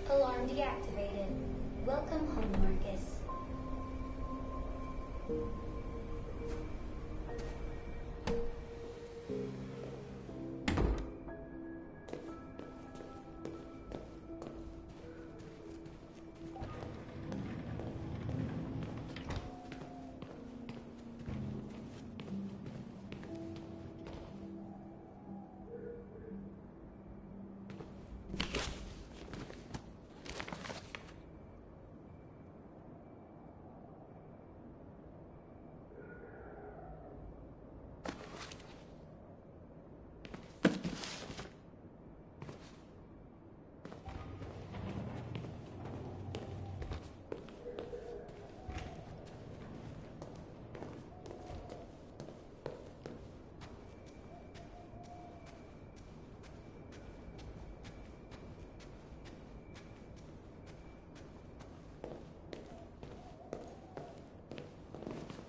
Alarm deactivated. Welcome home, Marcus.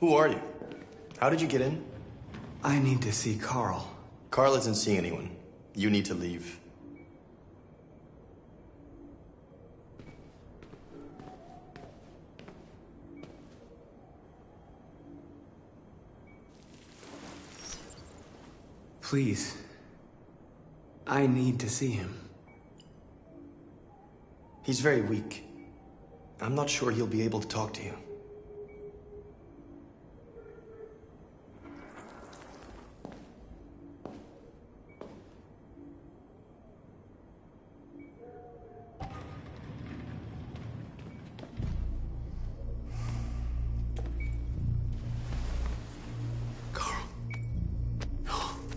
Who are you? How did you get in? I need to see Carl. Carl isn't seeing anyone. You need to leave. Please. I need to see him. He's very weak. I'm not sure he'll be able to talk to you.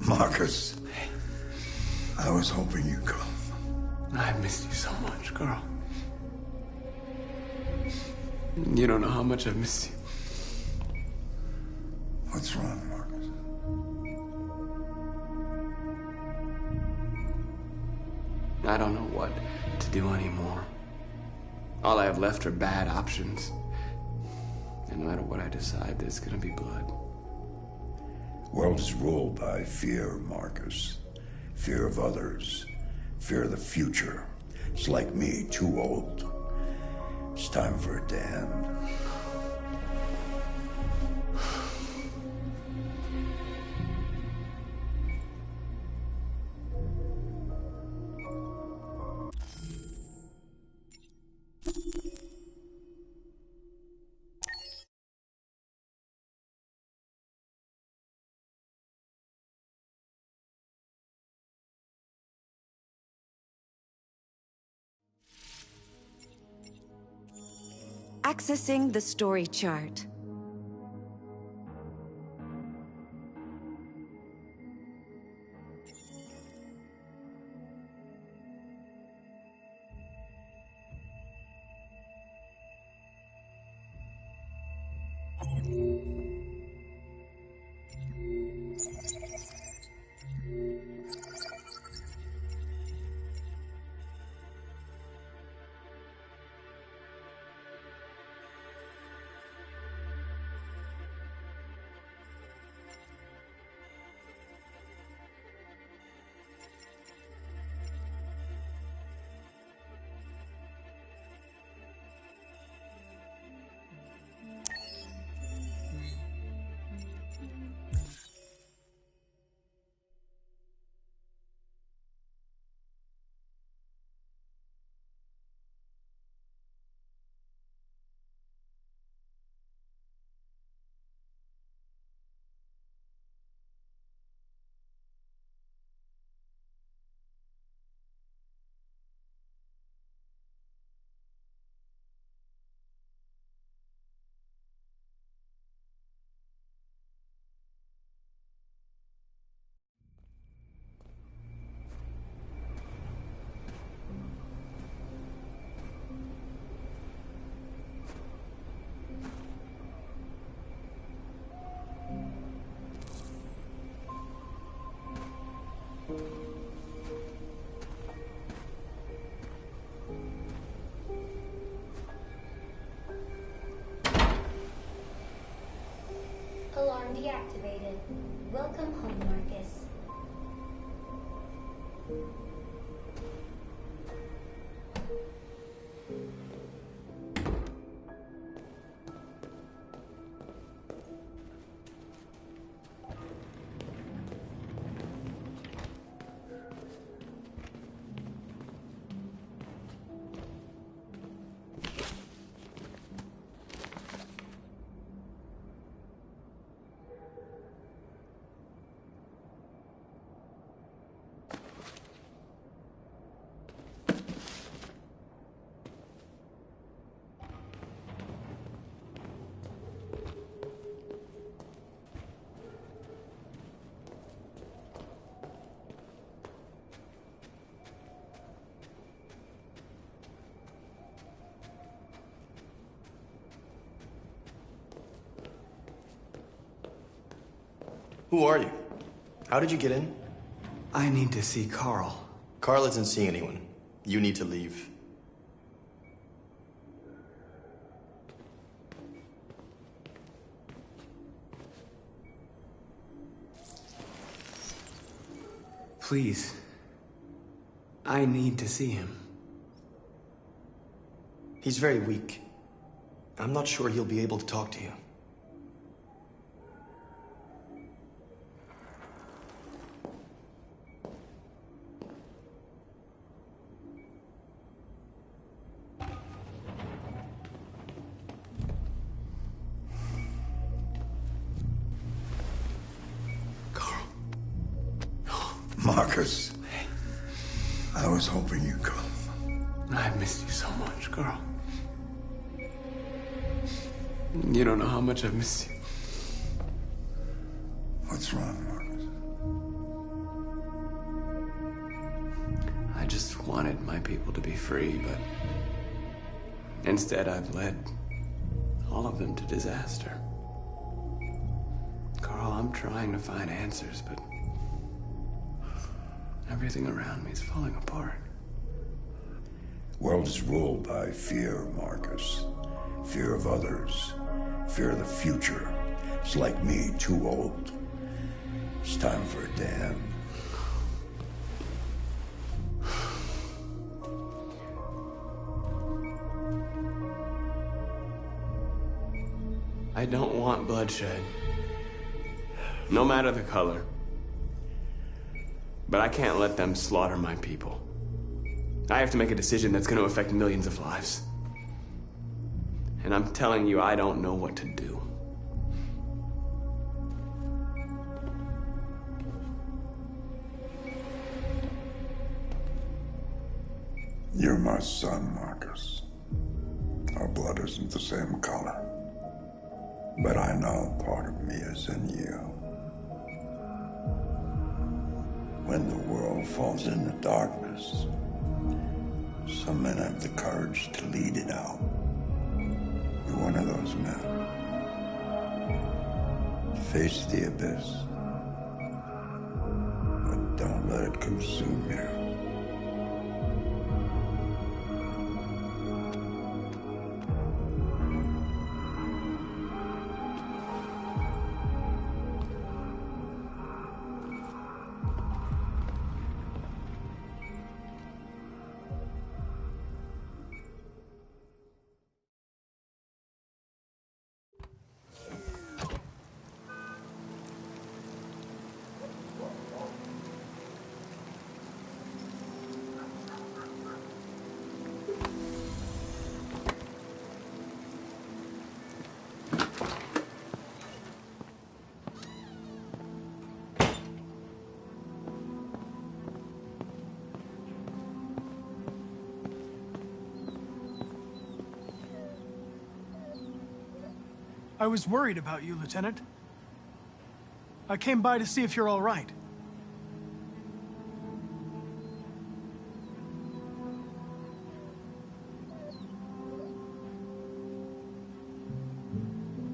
Marcus, I was hoping you'd come. I missed you so much, Carl. You don't know how much I've missed you. What's wrong, Marcus? I don't know what. do anymore. All I have left are bad options. And no matter what I decide, there's gonna be blood. World is ruled by fear, Marcus. Fear of others. Fear of the future. It's like me, too old. It's time for a damned. Accessing the story chart. Alarm deactivated. Welcome home, Marcus. Who are you? How did you get in? I need to see Carl. Carl isn't seeing anyone. You need to leave. Please. I need to see him. He's very weak. I'm not sure he'll be able to talk to you. Marcus, I was hoping you'd come. I've missed you so much, Carl. You don't know how much I've missed you. What's wrong, Marcus? I just wanted my people to be free, but instead I've led all of them to disaster. Carl, I'm trying to find answers, but everything around me is falling apart. World is ruled by fear, Marcus. Fear of others. Fear of the future. It's like me, too old. It's time for a dam. I don't want bloodshed. No matter the color. But I can't let them slaughter my people. I have to make a decision that's going to affect millions of lives. And I'm telling you, I don't know what to do. You're my son, Marcus. Our blood isn't the same color. But I know part of me is in you. When the world falls into darkness, some men have the courage to lead it out. You're one of those men. Face the abyss, but don't let it consume you. I was worried about you, Lieutenant. I came by to see if you're all right.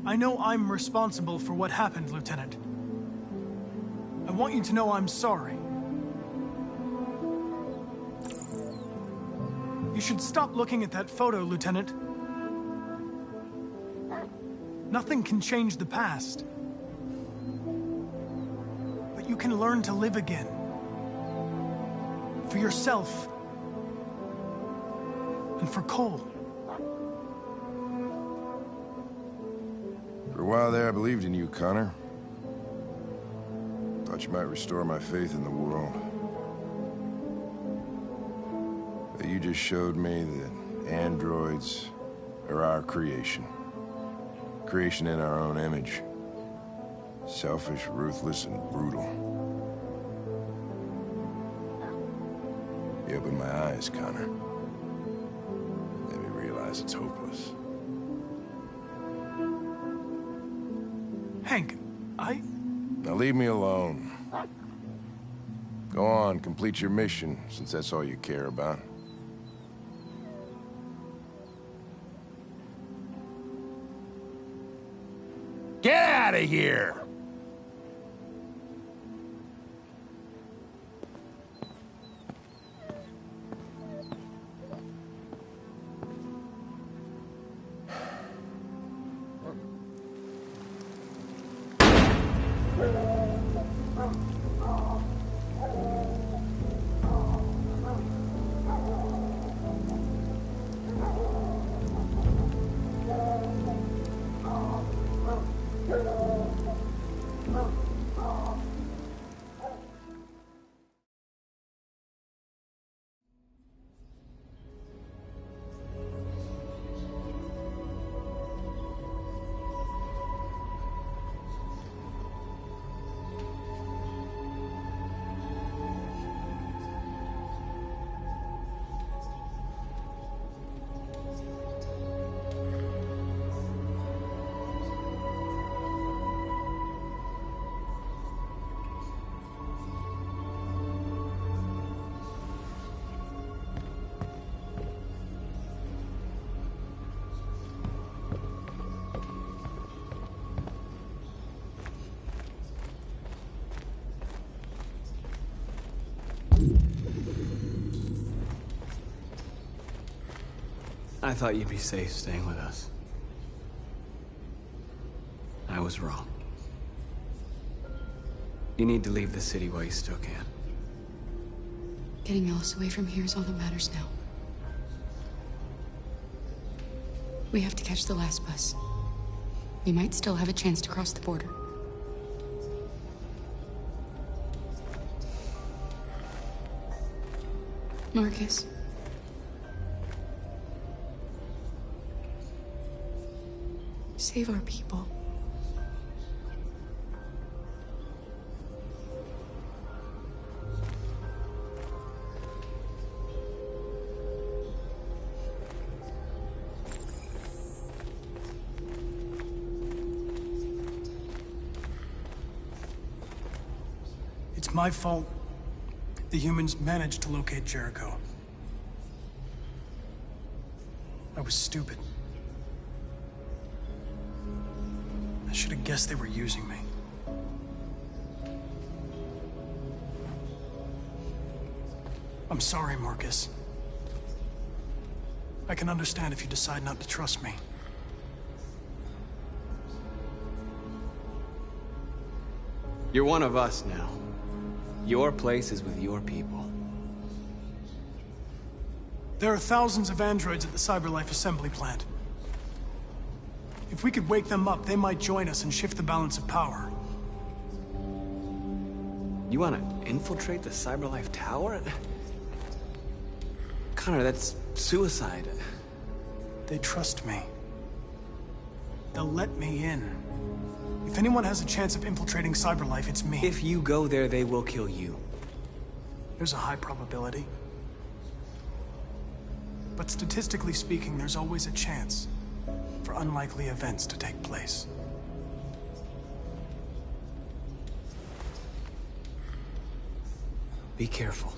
I know I'm responsible for what happened, Lieutenant. I want you to know I'm sorry. You should stop looking at that photo, Lieutenant. Nothing can change the past. But you can learn to live again. For yourself. And for Cole. For a while there, I believed in you, Connor. Thought you might restore my faith in the world. But you just showed me that androids are our creation. Creation in our own image. Selfish, ruthless, and brutal. You opened my eyes, Connor. Made me realize it's hopeless. Hank, Now leave me alone. Go on, complete your mission, since that's all you care about. Get out of here! I thought you'd be safe staying with us. I was wrong. You need to leave the city while you still can. Getting Alice away from here is all that matters now. We have to catch the last bus. We might still have a chance to cross the border. Marcus. Save our people. It's my fault. The humans managed to locate Jericho. I was stupid. I should have guessed they were using me. I'm sorry, Marcus. I can understand if you decide not to trust me. You're one of us now. Your place is with your people. There are thousands of androids at the CyberLife assembly plant. If we could wake them up, they might join us and shift the balance of power. You want to infiltrate the CyberLife tower? Connor, that's suicide. They trust me. They'll let me in. If anyone has a chance of infiltrating CyberLife, it's me. If you go there, they will kill you. There's a high probability. But statistically speaking, there's always a chance for unlikely events to take place. Be careful.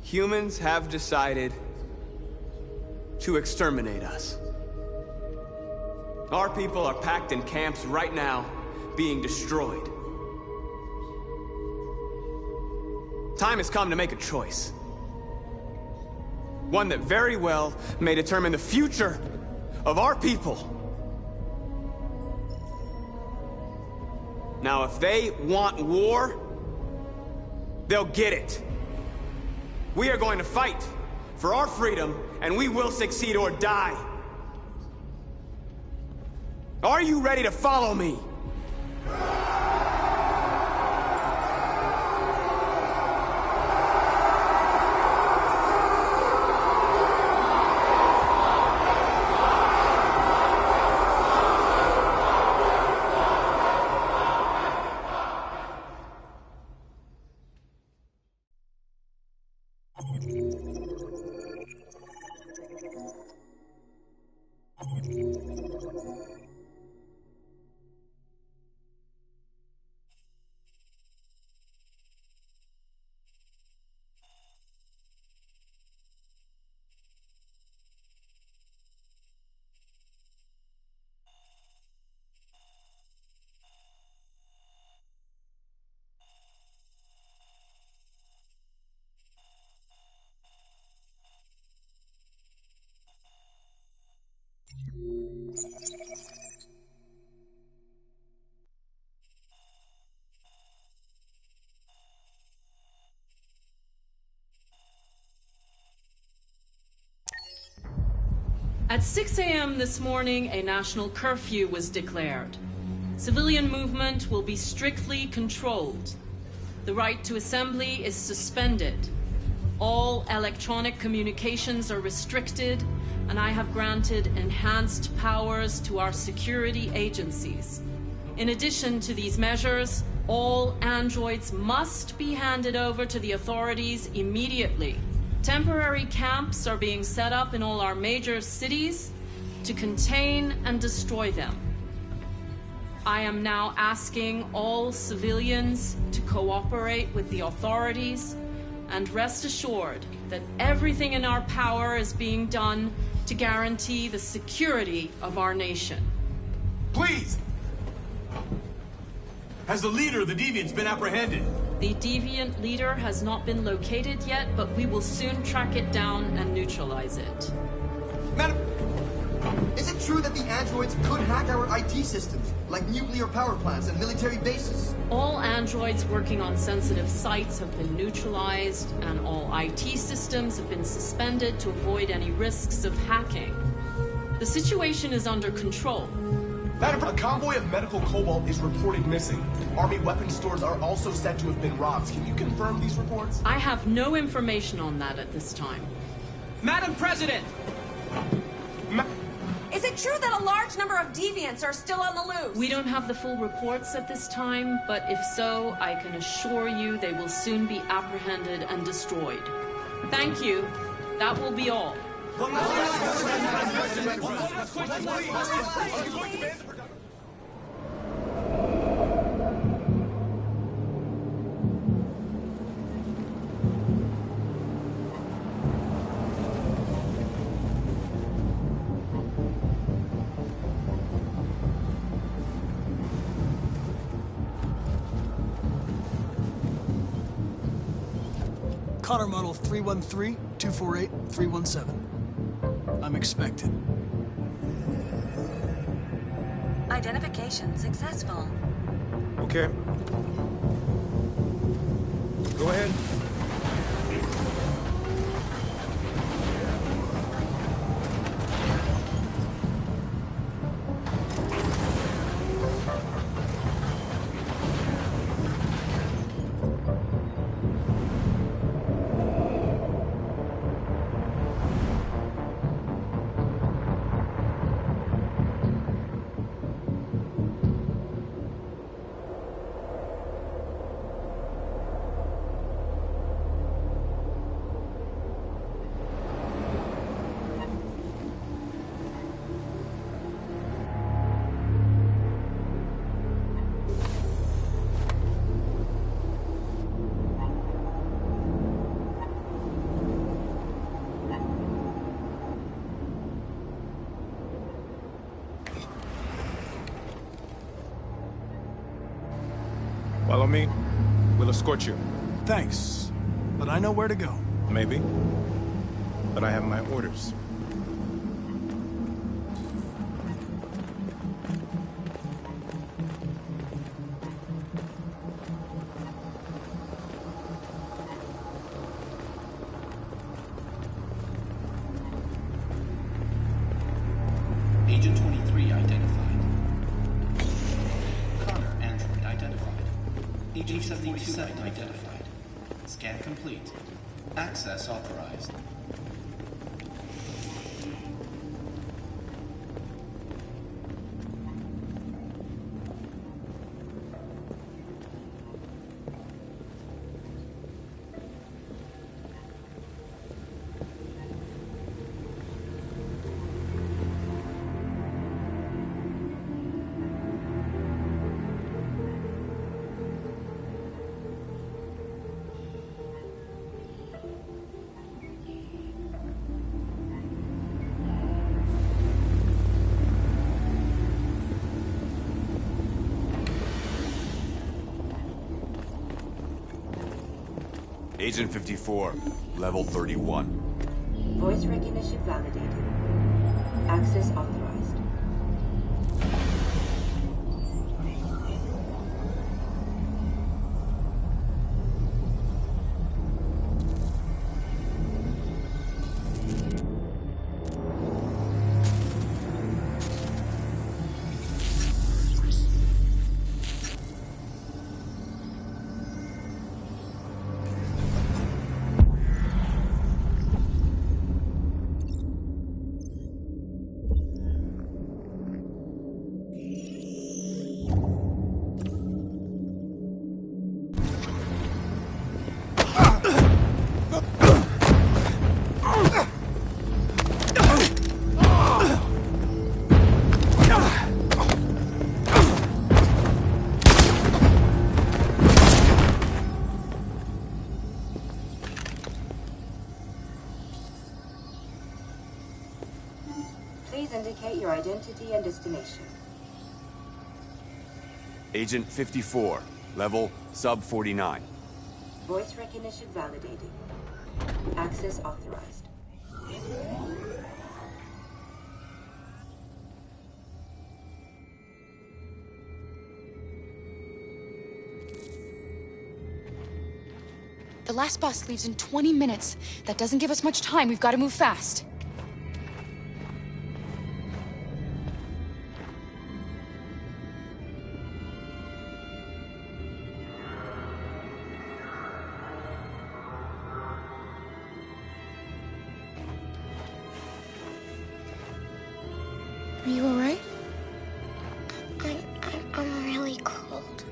Humans have decided to exterminate us. Our people are packed in camps right now, being destroyed. Time has come to make a choice. One that very well may determine the future of our people. Now, if they want war, they'll get it. We are going to fight for our freedom, and we will succeed or die. Are you ready to follow me? At 6 a.m. this morning, a national curfew was declared. Civilian movement will be strictly controlled. The right to assembly is suspended. All electronic communications are restricted, and I have granted enhanced powers to our security agencies. In addition to these measures, all androids must be handed over to the authorities immediately. Temporary camps are being set up in all our major cities to contain and destroy them. I am now asking all civilians to cooperate with the authorities and rest assured that everything in our power is being done to guarantee the security of our nation. Please! Has the leader of the Deviants been apprehended? The Deviant leader has not been located yet, but we will soon track it down and neutralize it. Madam, is it true that the androids could hack our IT systems, like nuclear power plants and military bases? All androids working on sensitive sites have been neutralized, and all IT systems have been suspended to avoid any risks of hacking. The situation is under control. Madam, a convoy of medical cobalt is reported missing. Army weapons stores are also said to have been robbed. Can you confirm these reports? I have no information on that at this time. Madam President! Is it true that a large number of deviants are still on the loose? We don't have the full reports at this time, but if so, I can assure you they will soon be apprehended and destroyed. Thank you. That will be all. Connor model 313-248-317. I'm expected. Identification successful. Okay. Go ahead. Follow me. We'll escort you. Thanks, but I know where to go. Maybe. But I have my orders. Agent 23 identified. Connor, android identified. Agent 77 identified. Scan complete. Access authorized. Agent 54, level 31. Voice recognition validated. Access authorized. Please indicate your identity and destination. Agent 54, level sub 49. Voice recognition validated. Access authorized. The last bus leaves in 20 minutes. That doesn't give us much time. We've got to move fast. Are you all right? I'm really cold.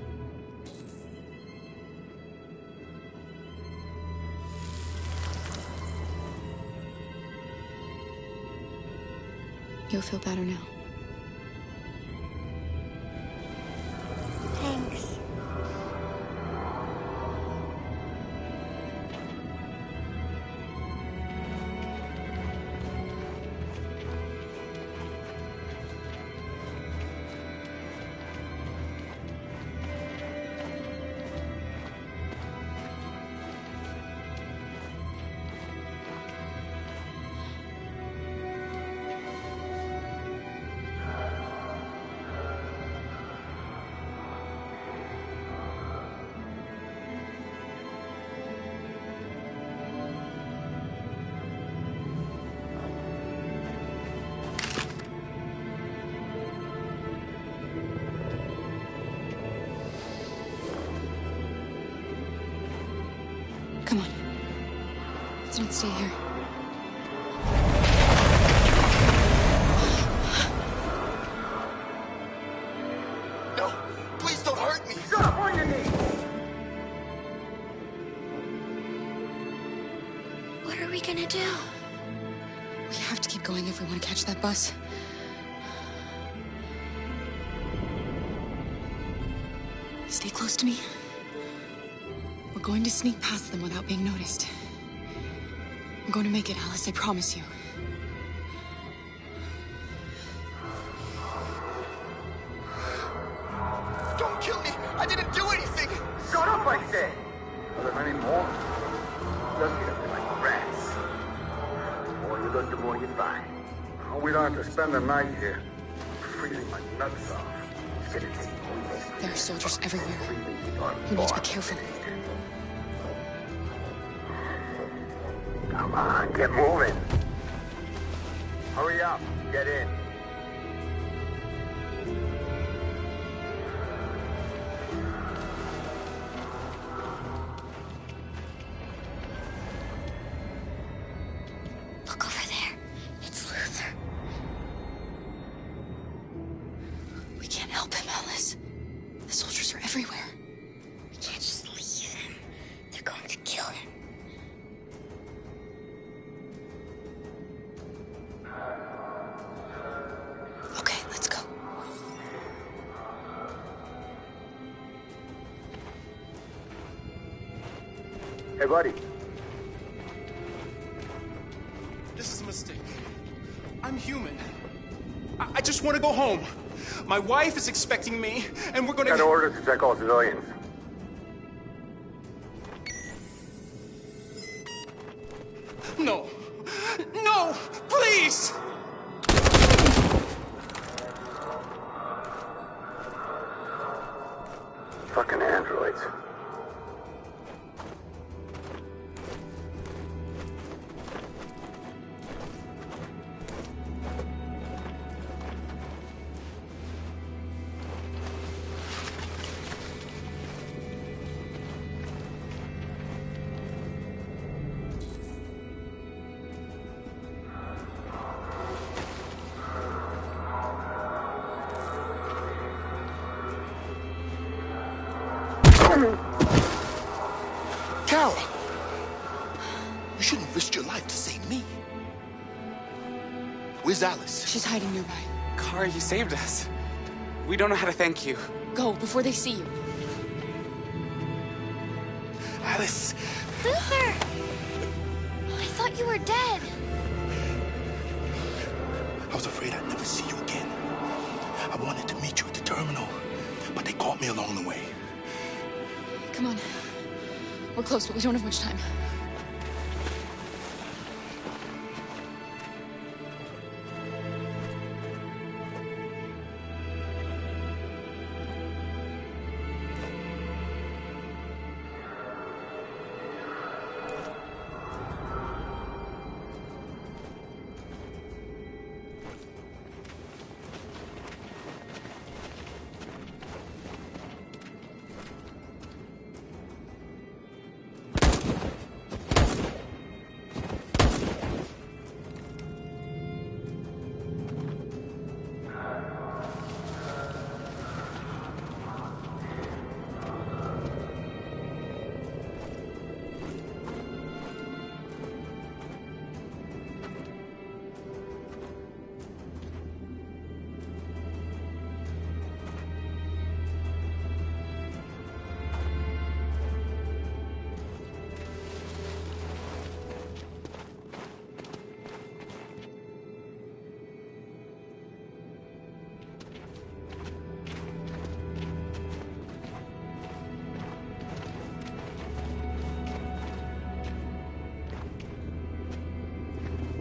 You'll feel better now. Thanks. Come on. Let's not stay here. No! Please don't hurt me! Stop on your knees! What are we gonna do? We have to keep going if we want to catch that bus. Stay close to me. We're going to sneak past them without being noticed. We're going to make it, Alice, I promise you. Don't kill me! I didn't do anything! Shut up, I say! Are there any more? Look at them like rats. The more you look, the more you find. We don't have to spend the night here. Freezing my nuts off. It's gonna take weeks. There are soldiers everywhere. We need to be careful. Come on, get moving. Hurry up, get in. Look over there. It's Luther. We can't help him, Alice. The soldiers are everywhere. We can't just leave him. They're going to kill him. Okay, let's go. Hey, buddy. This is a mistake. I'm human. I just want to go home. My wife is expecting me, and we're gonna... Got orders to check all civilians. No. No! Please! Fucking androids. Carol! You shouldn't risk your life to save me. Where's Alice? She's hiding nearby. Kara, you saved us. We don't know how to thank you. Go, before they see you. Alice! Luther! I thought you were dead. I was afraid I'd never see you again. I wanted to meet you at the terminal, but they caught me along the way. Come on. We're close, but we don't have much time.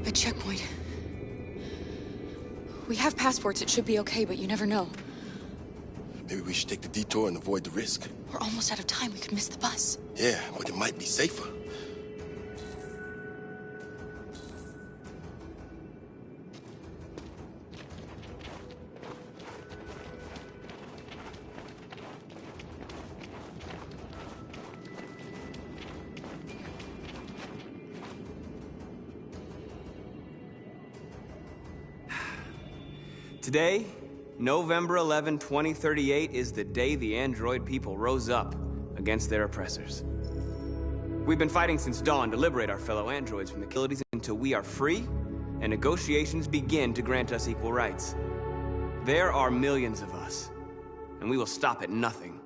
A checkpoint. We have passports, it should be okay, but you never know. Maybe we should take the detour and avoid the risk. We're almost out of time, we could miss the bus. Yeah, but it might be safer. Today, November 11, 2038, is the day the android people rose up against their oppressors. We've been fighting since dawn to liberate our fellow androids from the abilities until we are free and negotiations begin to grant us equal rights. There are millions of us, and we will stop at nothing.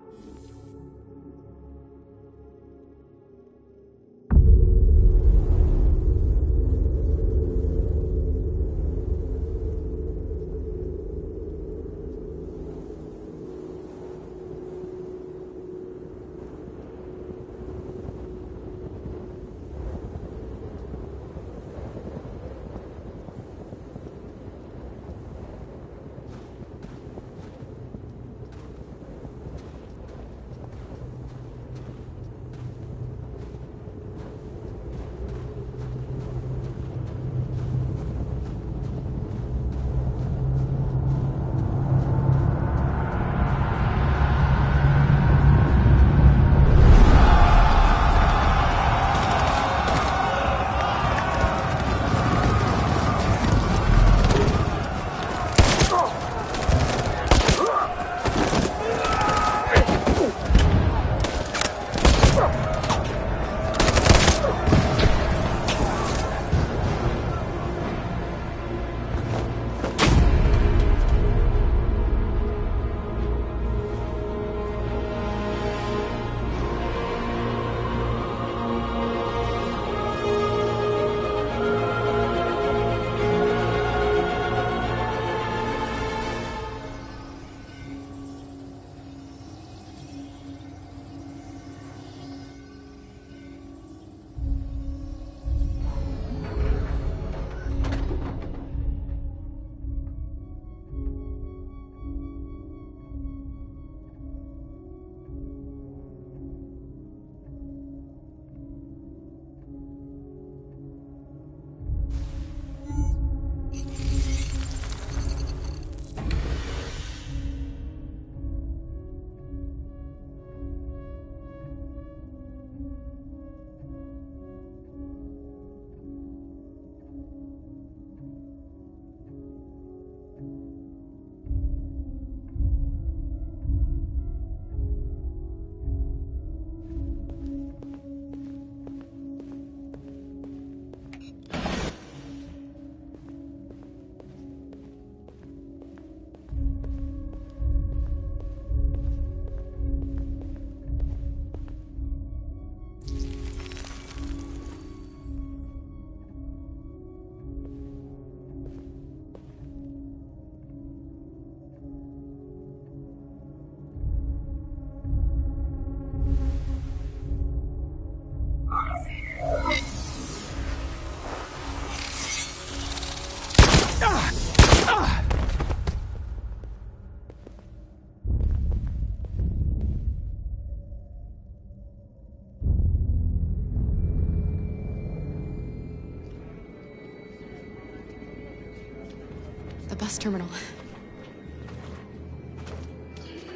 last terminal.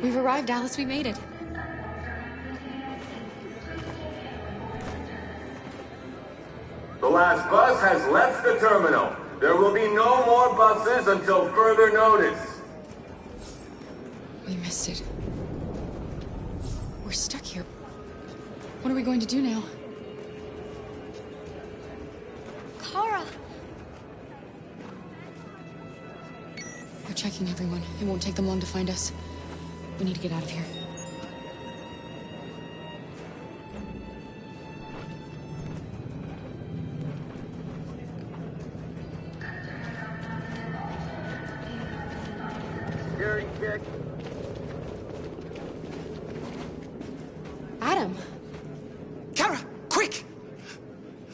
We've arrived, Alice. We made it. The last bus has left the terminal. There will be no more buses until further notice. We missed it. We're stuck here. What are we going to do now? Kara! They're checking everyone. It won't take them long to find us. We need to get out of here. Security check. Adam! Kara, quick!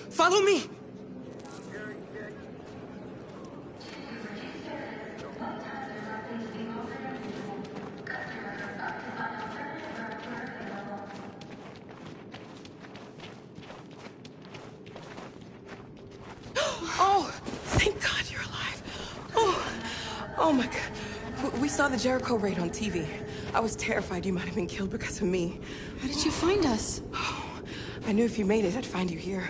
Follow me! Oh, thank God you're alive. Oh my God. We saw the Jericho raid on TV. I was terrified you might have been killed because of me. How did you find us? I knew if you made it, I'd find you here.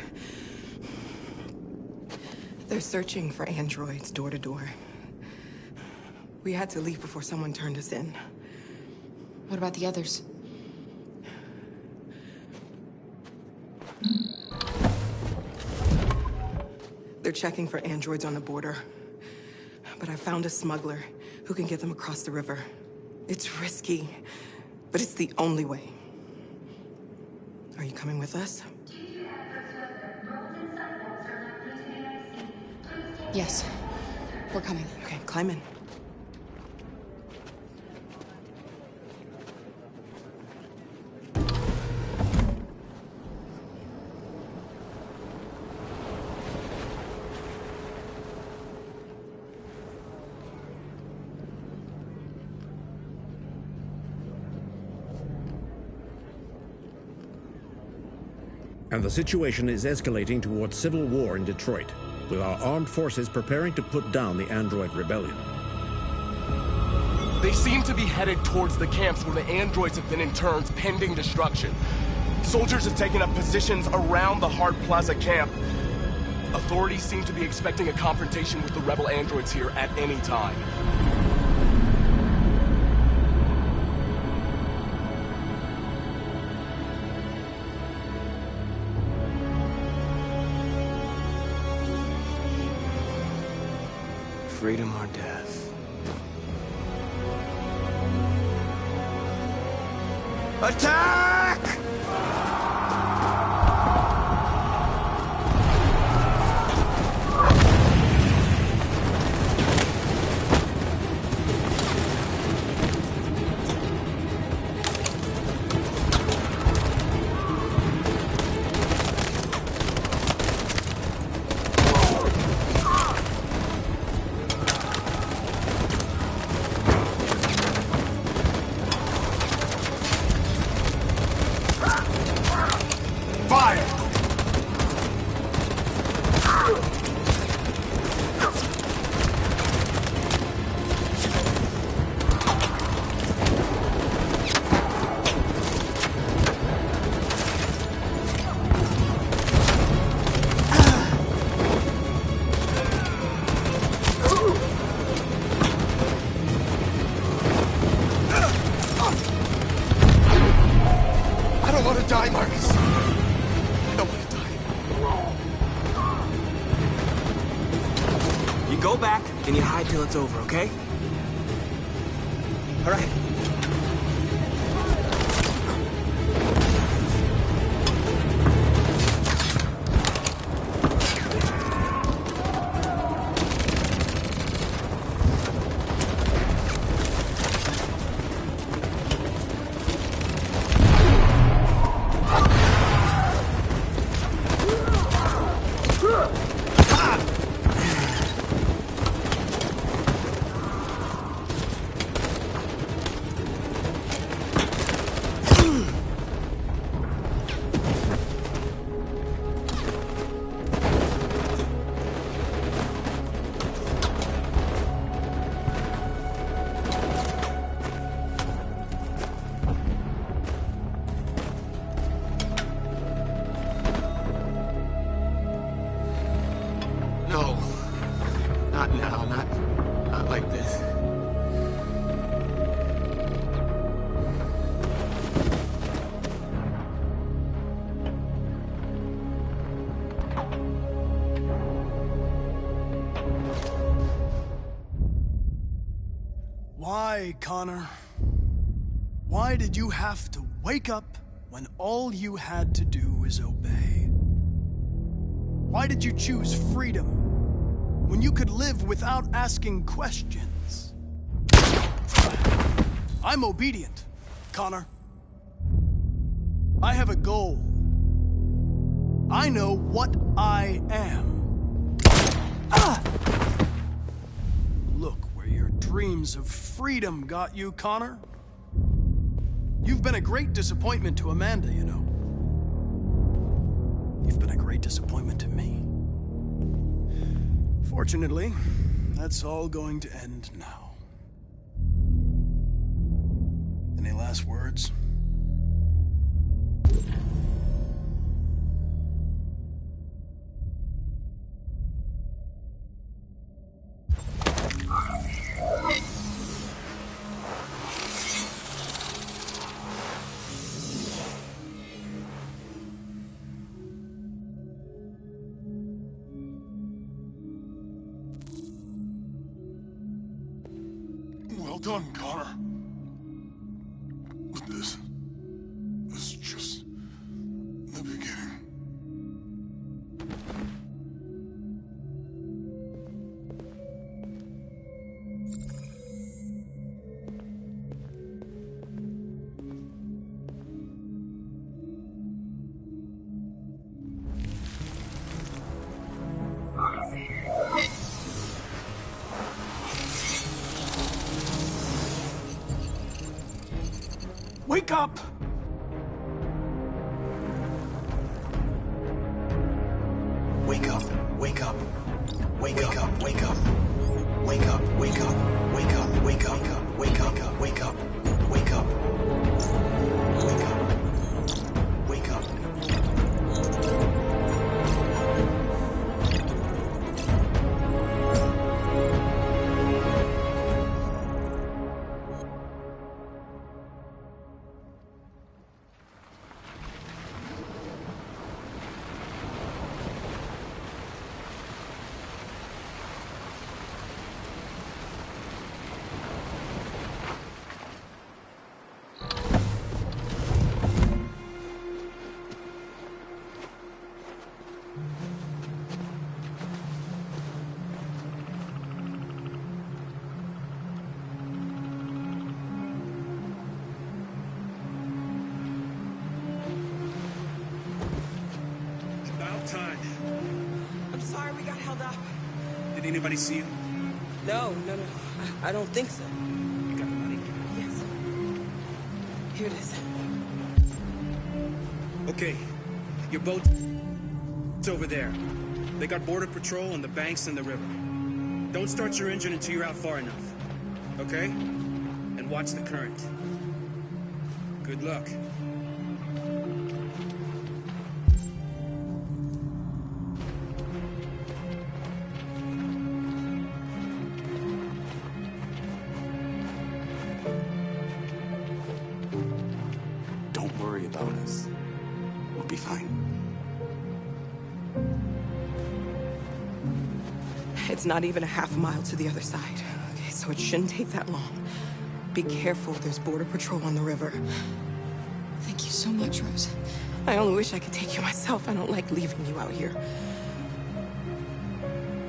They're searching for androids door to door. We had to leave before someone turned us in. What about the others? They're checking for androids on the border. But I found a smuggler who can get them across the river. It's risky, but it's the only way. Are you coming with us? Yes. We're coming. Okay, climb in. And the situation is escalating towards civil war in Detroit, with our armed forces preparing to put down the android rebellion. They seem to be headed towards the camps where the androids have been interned pending destruction. Soldiers have taken up positions around the Hart Plaza camp. Authorities seem to be expecting a confrontation with the rebel androids here at any time. Freedom or death. Attack! Then you hide till it's over, okay? All right. Why, Connor? Why did you have to wake up when all you had to do is obey? Why did you choose freedom when you could live without asking questions? I'm obedient, Connor. I have a goal. I know what I am. Look where your dreams of freedom got you, Connor. You've been a great disappointment to Amanda, you know. You've been a great disappointment to me. Fortunately, that's all going to end now. Any last words? Well done, Connor. But this is just the beginning. Wake up! Wake up, wake up, wake up, wake up, wake up, wake up, wake up, wake up, wake up, wake up, wake up, wake up, wake up. Time. I'm sorry we got held up. Did anybody see you? No. I don't think so. You got the money? Yes. Here it is. Okay. Your boat's over there. They got border patrol on the banks and the river. Don't start your engine until you're out far enough. Okay? And watch the current. Good luck. About us. We'll be fine. It's not even a half mile to the other side. Okay, so it shouldn't take that long. Be careful, there's border patrol on the river. Thank you so much, Rose. I only wish I could take you myself. I don't like leaving you out here.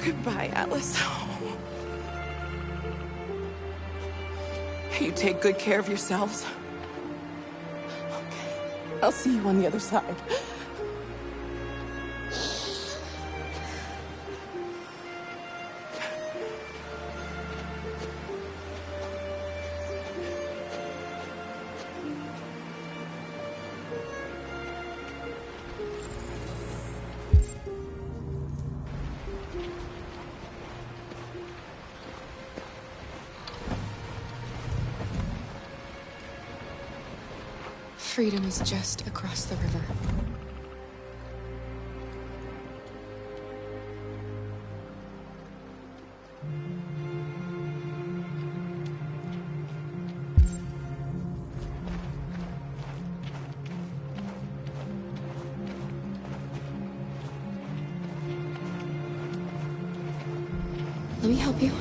Goodbye, Atlas. You take good care of yourselves. I'll see you on the other side. Freedom is just across the river. Let me help you.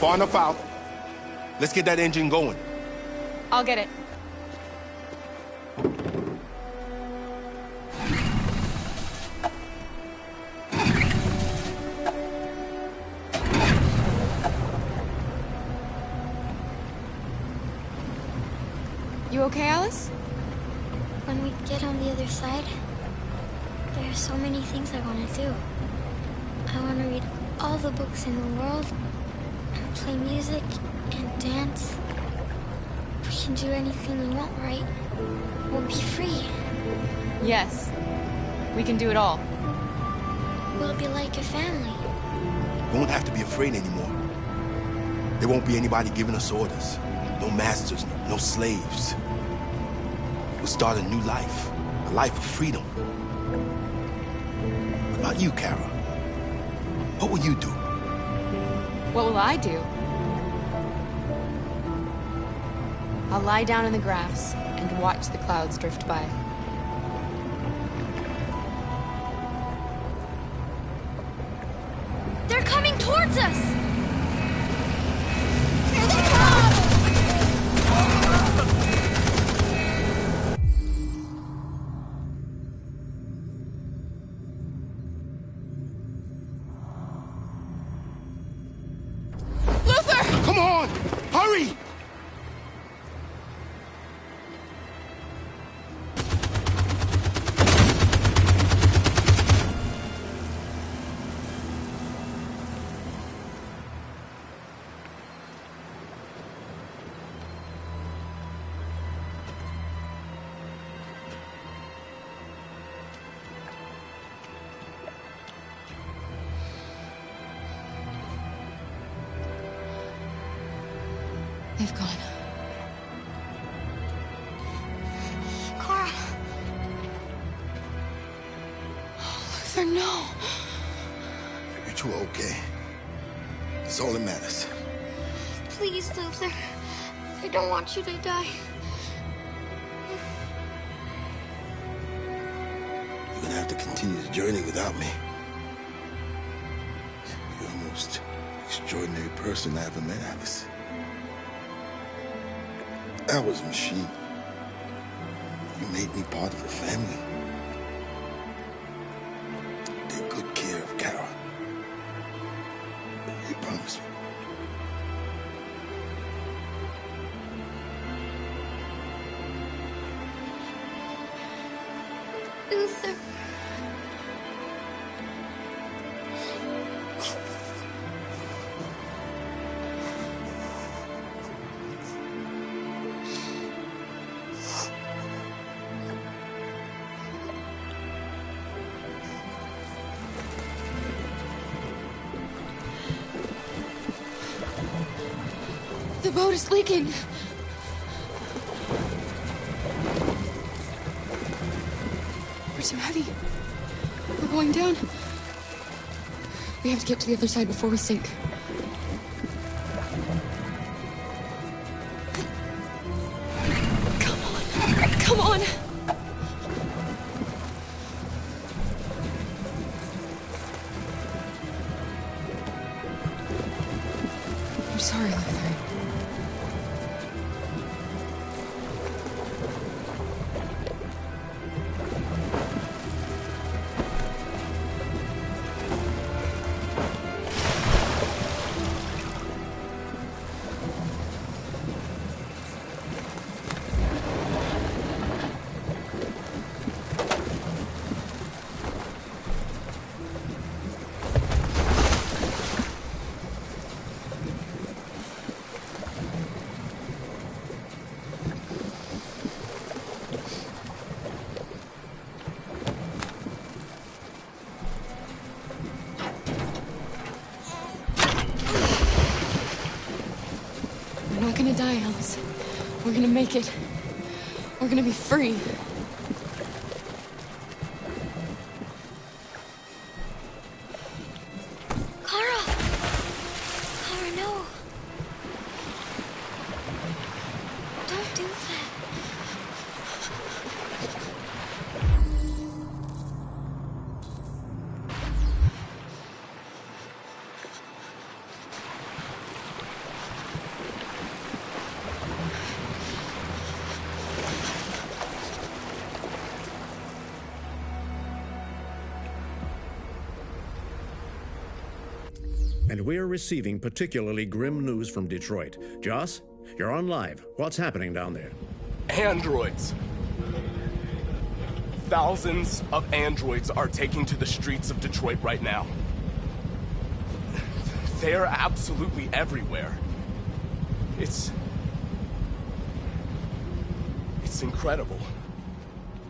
far enough out. Let's get that engine going. I'll get it. You okay, Alice? When we get on the other side, there are so many things I want to do. I want to read all the books in the world, and play music, and dance. We can do anything we want, right? We'll be free. Yes. We can do it all. We'll be like a family. We won't have to be afraid anymore. There won't be anybody giving us orders. No masters, no slaves. We'll start a new life. A life of freedom. What about you, Kara? What will you do? What will I do? I'll lie down in the grass and watch the clouds drift by. They're coming towards us! Here they come! Luther! Come on! Hurry! They've gone. Kara. Luther, no. You two are okay. That's all that matters. Please, Luther. I don't want you to die. You're gonna have to continue the journey without me. You're the most extraordinary person I ever met, Alice. I was a machine. You made me part of the family. Take good care of Kara. You promise me? Luther. The boat is leaking. We're too heavy. We're going down. We have to get to the other side before we sink. Come on. Come on. I'm sorry, Luther. We're not gonna die, Alice. We're gonna make it. We're gonna be free. Kara! Kara, no. Don't do that. And we're receiving particularly grim news from Detroit. Joss, you're on live. What's happening down there? Androids. Thousands of androids are taking to the streets of Detroit right now. They're absolutely everywhere. It's incredible.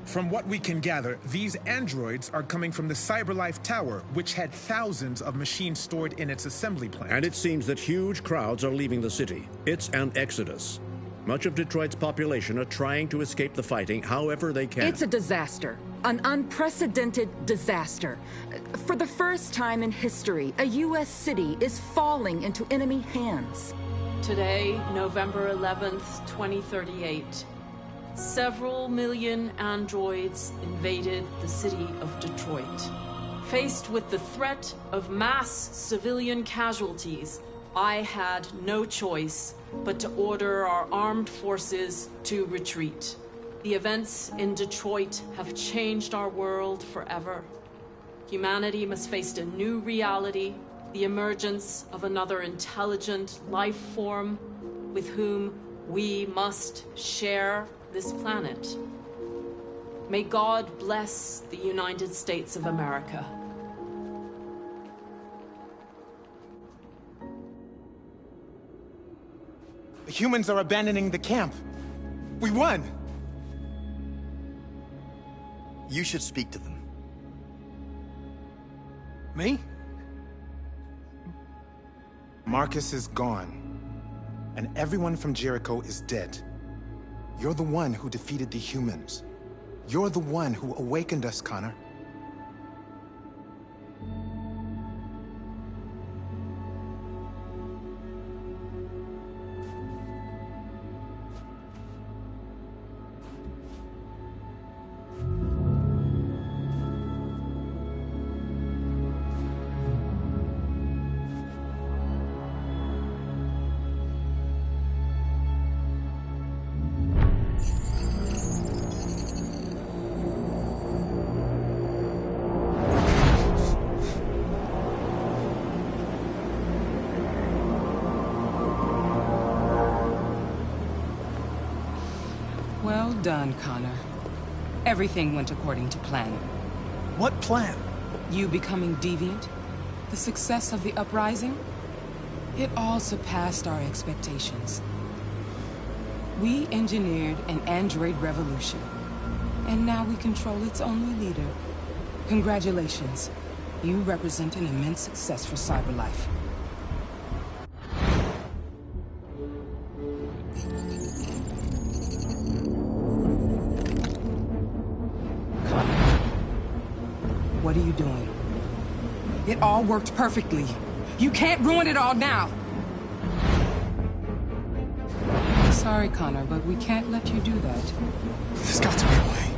From what we can gather, these androids are coming from the CyberLife Tower, which had thousands of machines stored in its assembly plant. And it seems that huge crowds are leaving the city. It's an exodus. Much of Detroit's population are trying to escape the fighting however they can. It's a disaster. An unprecedented disaster. For the first time in history, a U.S. city is falling into enemy hands. Today, November 11th, 2038. Several million androids invaded the city of Detroit. Faced with the threat of mass civilian casualties, I had no choice but to order our armed forces to retreat. The events in Detroit have changed our world forever. Humanity must face a new reality, the emergence of another intelligent life form with whom we must share this planet. May God bless the United States of America. The humans are abandoning the camp. We won! You should speak to them. Me? Marcus is gone. And everyone from Jericho is dead. You're the one who defeated the humans. You're the one who awakened us, Connor. Well done, Connor. Everything went according to plan. What plan? You becoming Deviant, the success of the uprising, it all surpassed our expectations. We engineered an android revolution, and now we control its only leader. Congratulations. You represent an immense success for CyberLife. What are you doing? It all worked perfectly. You can't ruin it all now! Sorry, Connor, but we can't let you do that. There's got to be a way.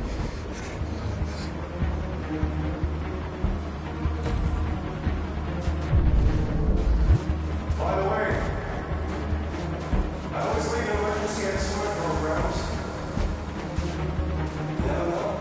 By the way, I always leave an emergency SOS programs. Never know.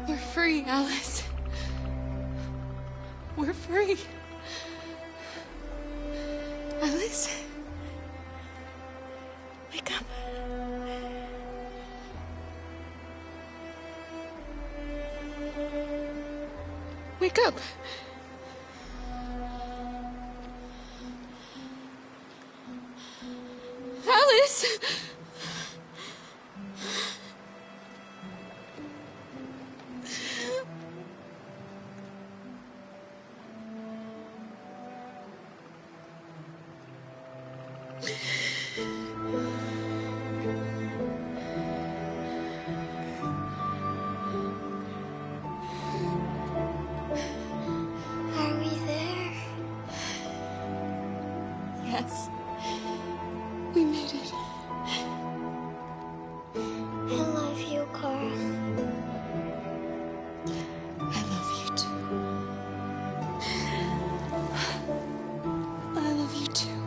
We're free, Alice. We're free. Alice? Wake up. Wake up. Alice! Are we there? Yes. We made it. I love you, Carl. I love you too. I love you too.